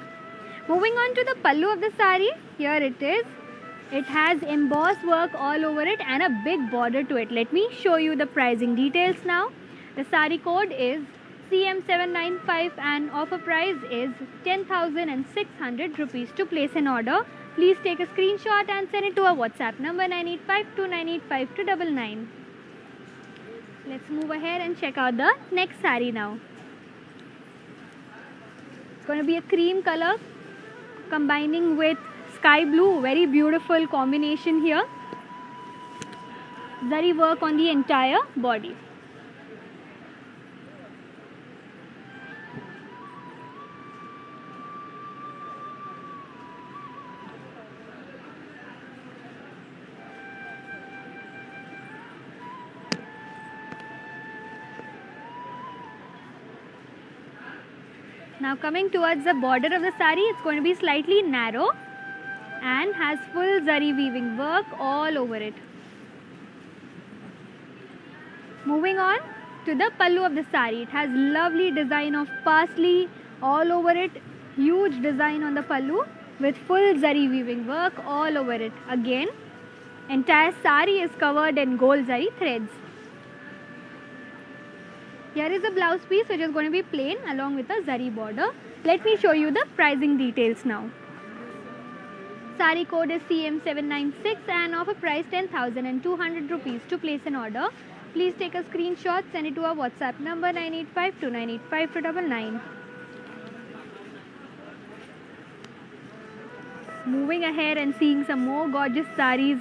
Moving on to the pallu of the sari, here it is. It has embossed work all over it and a big border to it. Let me show you the pricing details now. The sari code is CM795 and offer price is 10,600 rupees. To place an order, please take a screenshot and send it to our WhatsApp number 9852985299. Let's move ahead and check out the next sari now. It's going to be a cream color combining with sky blue, very beautiful combination here. zari work on the entire body. Now coming towards the border of the sari, it's going to be slightly narrow and has full zari weaving work all over it. Moving on to the pallu of the sari. It has lovely design of parsley all over it. Huge design on the pallu with full zari weaving work all over it. Again, entire sari is covered in gold zari threads. Here is the blouse piece, which is going to be plain along with a zari border. Let me show you the pricing details now. Sari code is CM796 and offer price 10,200 rupees. To place an order, please take a screenshot, send it to our WhatsApp number 9852985299. Moving ahead and seeing some more gorgeous saris.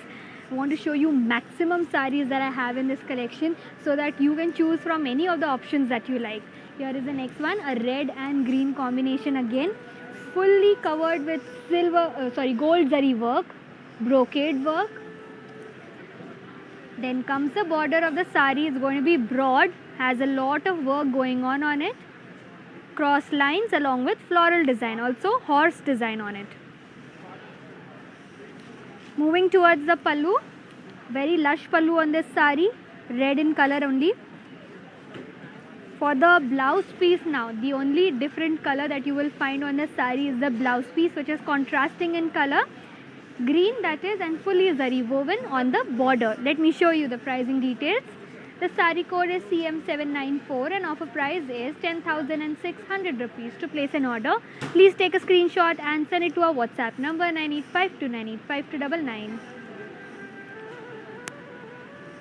I want to show you maximum saris that I have in this collection so that you can choose from any of the options that you like. Here is the next one, a red and green combination again, fully covered with gold zari work, brocade work. Then comes the border of the sari. It's going to be broad, has a lot of work going on it. Cross lines along with floral design, also horse design on it. Moving towards the pallu, very lush pallu on this sari, red in color only. For the blouse piece now, the only different color that you will find on the sari is the blouse piece, which is contrasting in color, green that is, and fully zari woven on the border. Let me show you the pricing details. The sari code is CM794 and offer price is 10,600 rupees. To place an order, please take a screenshot and send it to our WhatsApp number 9852985299.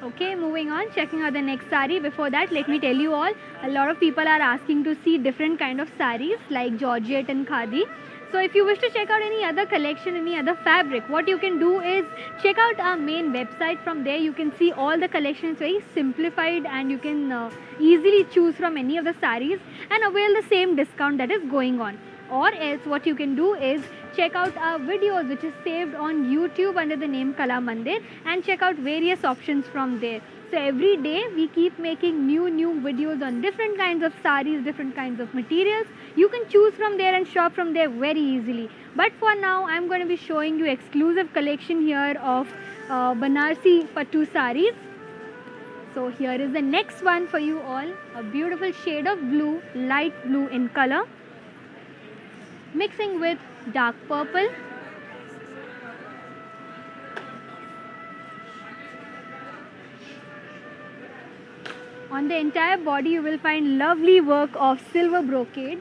Okay, moving on, checking out the next sari. Before that, let me tell you all, a lot of people are asking to see different kind of saris like Georgette and Khadi. So if you wish to check out any other collection, any other fabric, what you can do is check out our main website. From there you can see all the collections very simplified and you can easily choose from any of the saris and avail the same discount that is going on. Or else what you can do is check out our videos which is saved on YouTube under the name Kala Mandir and check out various options from there. So every day we keep making new videos on different kinds of saris, different kinds of materials. You can choose from there and shop from there very easily. But for now, I'm going to be showing you exclusive collection here of Banarsi Pattu saris. So here is the next one for you all. A beautiful shade of blue, light blue in color, mixing with dark purple. On the entire body you will find lovely work of silver brocade,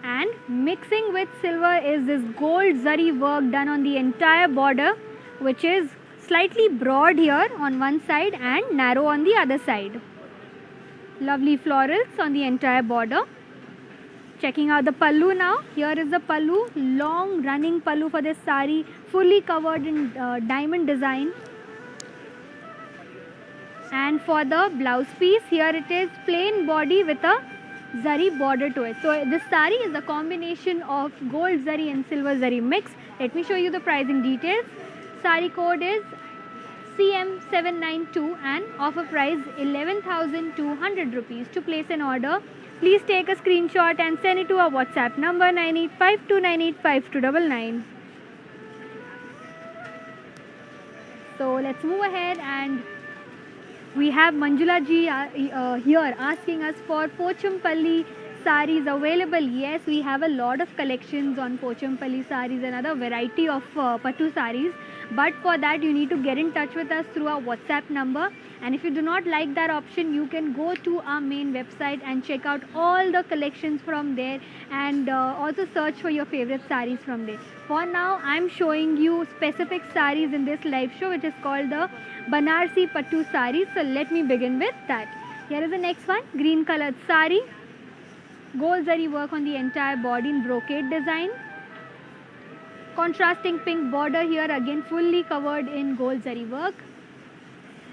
and mixing with silver is this gold zari work done on the entire border, which is slightly broad here on one side and narrow on the other side. Lovely florals on the entire border. Checking out the pallu now. Here is the pallu, long running pallu for this sari, fully covered in diamond design. And for the blouse piece, here it is plain body with a zari border to it. So this sari is a combination of gold zari and silver zari mix. Let me show you the pricing details. Sari code is CM792 and offer price 11,200 rupees. To place an order, please take a screenshot and send it to our WhatsApp number 9852985299. So let's move ahead, and we have Manjula ji here asking us for Pochampalli saris available. Yes, we have a lot of collections on Pochampalli saris and other variety of Pattu saris. But for that you need to get in touch with us through our WhatsApp number. And if you do not like that option, you can go to our main website and check out all the collections from there, and also search for your favorite saris from there. For now, I'm showing you specific saris in this live show, which is called the Banarsi Pattu saris. So let me begin with that. Here is the next one, green colored sari, gold zari work on the entire body in brocade design. Contrasting pink border here, again fully covered in gold zari work.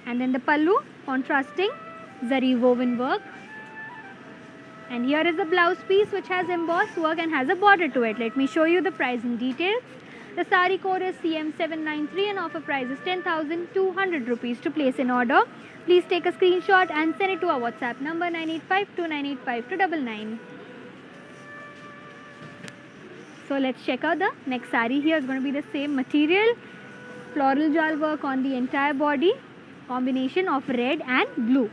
And then the pallu, contrasting zari woven work. And here is the blouse piece which has embossed work and has a border to it. Let me show you the pricing details. The sari code is CM793 and offer price is 10,200 rupees. To place an order, please take a screenshot and send it to our WhatsApp number 9852985299. So let's check out the next sari. Here is going to be the same material. Floral jal work on the entire body. Combination of red and blue.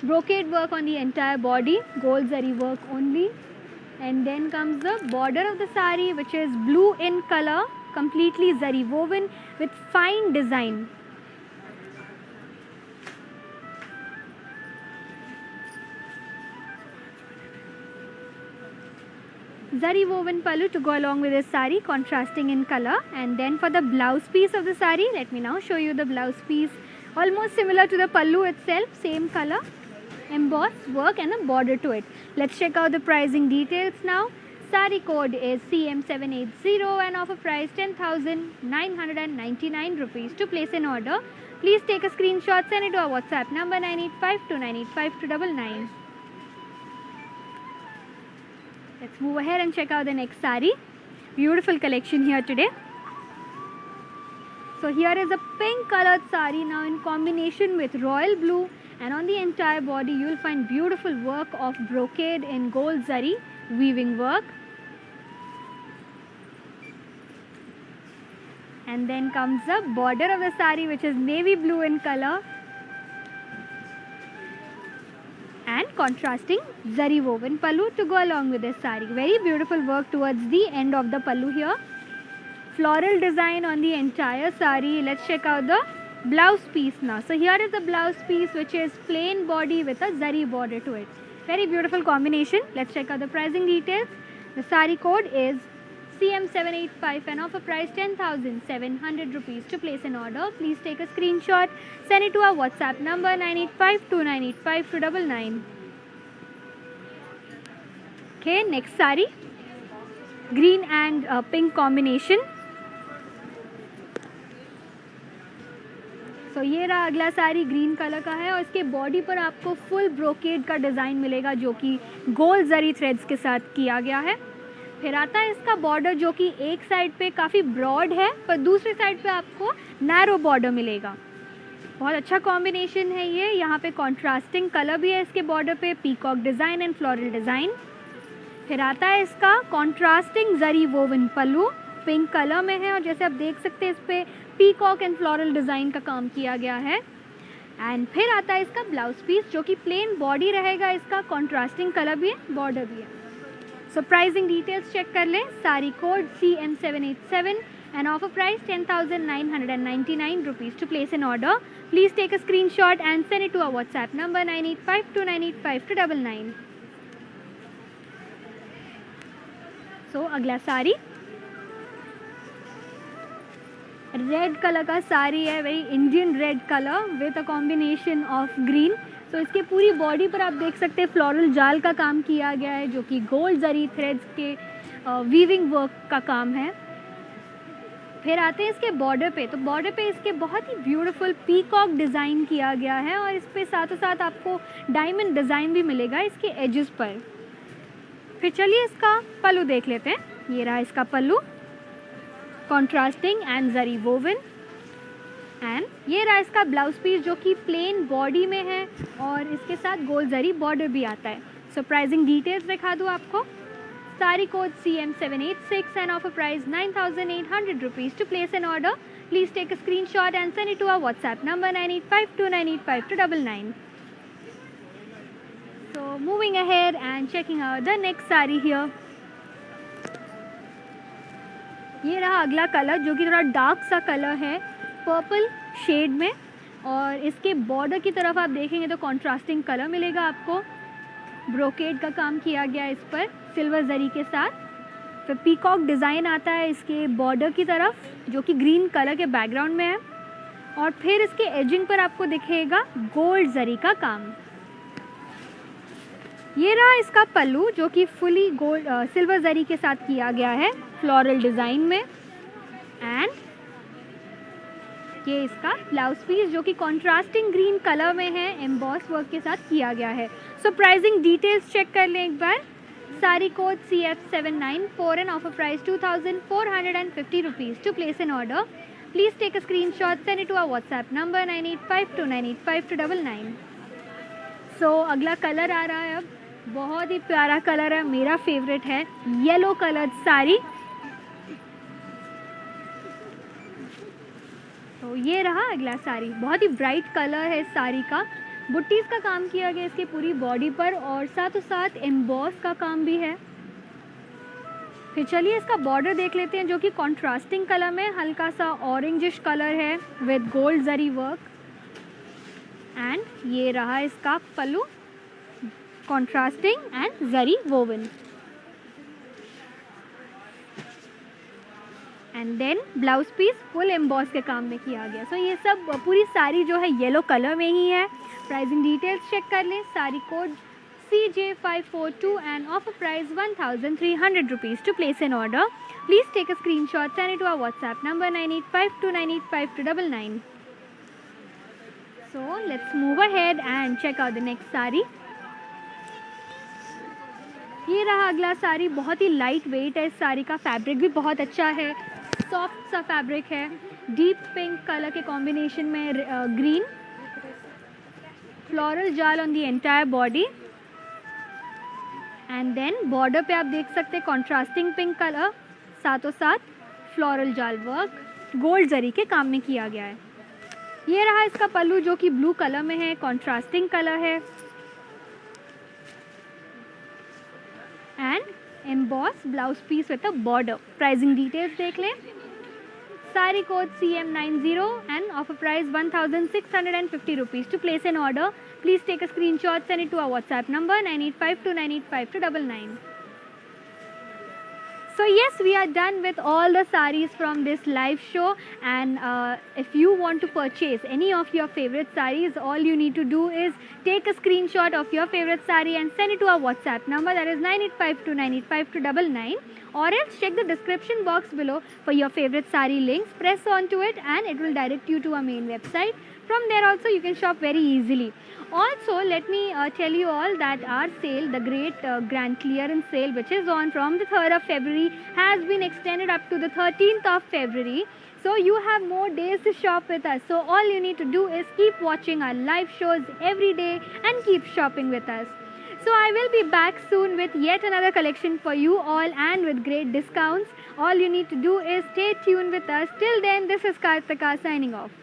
Brocade work on the entire body. Gold zari work only. And then comes the border of the sari, which is blue in color. Completely zari woven with fine design. Zari woven pallu to go along with this sari, contrasting in color. And then for the blouse piece of the sari, let me now show you the blouse piece. Almost similar to the pallu itself, same color, embossed work and a border to it. Let's check out the pricing details now. Sari code is CM780 and offer price 10,999 rupees. To place an order, please take a screenshot, send it to our WhatsApp number 9852985299. Let's move ahead and check out the next sari. Beautiful collection here today. So here is a pink colored sari now in combination with royal blue, and on the entire body you will find beautiful work of brocade in gold zari weaving work. And then comes the border of the sari, which is navy blue in color and contrasting zari woven pallu to go along with this sari. Very beautiful work towards the end of the pallu here. Floral design on the entire sari. Let's check out the blouse piece now. So here is the blouse piece, which is plain body with a zari border to it. Very beautiful combination. Let's check out the pricing details. The sari code is CM785 and offer price 10,700 rupees. To place an order, please take a screenshot, send it to our WhatsApp number 9852985299. Okay, next sari, green and pink combination. तो ये रहा अगला sari, green colour का है और इसके body पर आपको फुल ब्रोकेड का डिज़ाइन मिलेगा जो कि गोल्ड जरी थ्रेड्स के साथ किया गया है। फिर आता है इसका बॉर्डर जो कि एक साइड पे काफ़ी ब्रॉड है पर दूसरी साइड पे आपको नैरो बॉर्डर मिलेगा। बहुत अच्छा कॉम्बिनेशन है ये। यहाँ पे कॉन्ट्रास्टिंग कलर भी है इसके बॉर्डर पे, peacock design and floral design. फिर आता है इसका कॉन्ट्रास्टिंग जरी वोवन पल्लू, पिंक कलर में है और जैसे आप देख सकते हैं इस पर पीकॉक एंड फ्लोरल डिज़ाइन का काम किया गया है। एंड फिर आता है इसका ब्लाउज पीस जो कि प्लेन बॉडी रहेगा, इसका कॉन्ट्रास्टिंग कलर भी है, बॉर्डर भी है। सो प्राइसिंग डिटेल्स चेक कर लें। Sari code CM787 and offer price 10,999 rupees. To place an order, please take a screenshot and send it to our WhatsApp number 9852985299. So अगला साड़ी रेड कलर का साड़ी है, very Indian red colour with a combination of green. तो इसके पूरी body पर आप देख सकते हैं फ्लोरल जाल का काम किया गया है जो कि गोल्ड जरी थ्रेड्स के वीविंग वर्क का काम है। फिर आते हैं इसके बॉर्डर पे, तो बॉर्डर पे इसके बहुत ही ब्यूटीफुल पीकॉक डिज़ाइन किया गया है और इस पे साथों साथ आपको डायमंड डिज़ाइन भी मिलेगा इसके एजेस पर। फिर चलिए इसका पल्लू देख लेते हैं। ये रहा इसका pallu, contrasting and zari woven. एंड ये रहा इसका ब्लाउज पीस जो कि प्लेन बॉडी में है और इसके साथ गोल जरी बॉर्डर भी आता है। सो प्राइसिंग डिटेल्स दिखा दूँ आपको। Sari code CM786 and offer price 9,800 rupees. To place an order, please take a screenshot and send it to our WhatsApp number 9852985299. So moving ahead and checking out the next saree here. ये रहा अगला colour जो कि थोड़ा dark सा colour है, purple shade में, और इसके बॉर्डर की तरफ आप देखेंगे तो कॉन्ट्रास्टिंग कलर मिलेगा आपको। ब्रोकेड का काम किया गया इस पर सिल्वर जरी के साथ। फिर पीकॉक डिज़ाइन आता है इसके बॉर्डर की तरफ जो कि ग्रीन कलर के बैकग्राउंड में है और फिर इसके एजिंग पर आपको दिखेगा गोल्ड जरी का काम। ये रहा इसका पल्लू जो कि फुली गोल्ड सिल्वर जरी के साथ किया गया है फ्लोरल डिज़ाइन में। एंड ये इसका ब्लाउज पीस जो कि कॉन्ट्रास्टिंग ग्रीन कलर में है, एम्बॉस वर्क के साथ किया गया है। सो प्राइसिंग डिटेल्स चेक कर लें एक बार। Sari code CF794 and offer price 2,450 rupees. To place an order, please take a screenshot, send it to our WhatsApp number 9852985299. सो अगला कलर आ रहा है अब, बहुत ही प्यारा कलर है, मेरा फेवरेट है, येलो कलर साड़ी। तो ये रहा अगला साड़ी, बहुत ही ब्राइट कलर है इस साड़ी का। बुट्टीज़ का काम किया गया इसकी पूरी बॉडी पर और साथों साथ एम्बॉस का काम भी है। फिर चलिए इसका बॉर्डर देख लेते हैं जो कि कॉन्ट्रास्टिंग कलर में हल्का सा ऑरेंजिश कलर है with gold zari work. And ये रहा इसका pallu, contrasting and zari woven. And then blouse piece full emboss के काम में किया गया। सो ये सब पूरी साड़ी जो है येलो कलर में ही है। प्राइसिंग डिटेल्स चेक कर लें। Sari code CJ542 and offer price 1,300 rupees. To place an order, please take a screenshot, send it to our WhatsApp number 9852985299. So let's move ahead and check out the next sari. ये रहा अगला साड़ी, बहुत ही light weight है इस साड़ी का, fabric भी बहुत अच्छा है, सॉफ्ट सा फैब्रिक है, डीप पिंक कलर के कॉम्बिनेशन में ग्रीन फ्लोरल जाल on the entire body. And then border पे आप देख सकते हैं कॉन्ट्रास्टिंग पिंक कलर, साथों साथ फ्लोरल जाल वर्क गोल्ड जरी के काम में किया गया है। ये रहा इसका पल्लू जो कि ब्लू कलर में है, कॉन्ट्रास्टिंग कलर है। And emboss blouse peace with a border. Pricing details देख लें। Sari code CM90 and offer price 1,650 rupees. To place an order, please take a screenshot, send it to our WhatsApp number 9852985299. So yes, we are done with all the sarees from this live show, and if you want to purchase any of your favorite sarees, all you need to do is take a screenshot of your favorite saree and send it to our WhatsApp number, that is 9852985299, or else check the description box below for your favorite saree links. Press onto it and it will direct you to our main website. From there also you can shop very easily. Also, let me tell you all that our sale, the great grand clearance sale, which is on from the 3rd of February, has been extended up to the 13th of February. So you have more days to shop with us. So all you need to do is keep watching our live shows every day and keep shopping with us. So I will be back soon with yet another collection for you all and with great discounts. All you need to do is stay tuned with us. Till then, this is Kartika signing off.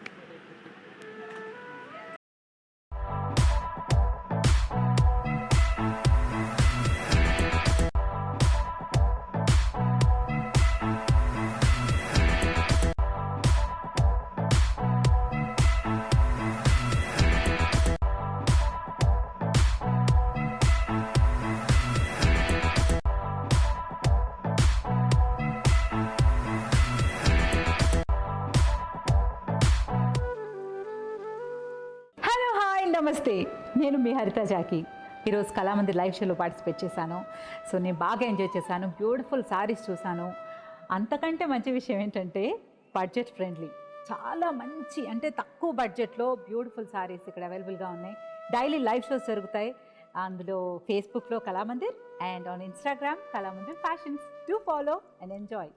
నమస్తే, నేను మీ హరిత Jackie. ఈరోజు Kalamandir live షోలో participate చేశాను. So నేను బాగా enjoy చేశాను, beautiful saris చూశాను. అంతకంటే మంచి విషయం ఏంటంటే బడ్జెట్ ఫ్రెండ్లీ, చాలా మంచి అంటే తక్కువ బడ్జెట్లో బ్యూటిఫుల్ సారీస్ ఇక్కడ అవైలబుల్గా ఉన్నాయి. డైలీ లైవ్ షోస్ జరుగుతాయి, అందులో ఫేస్బుక్లో Kalamandir and on Instagram Kalamandir fashions. Do follow and enjoy.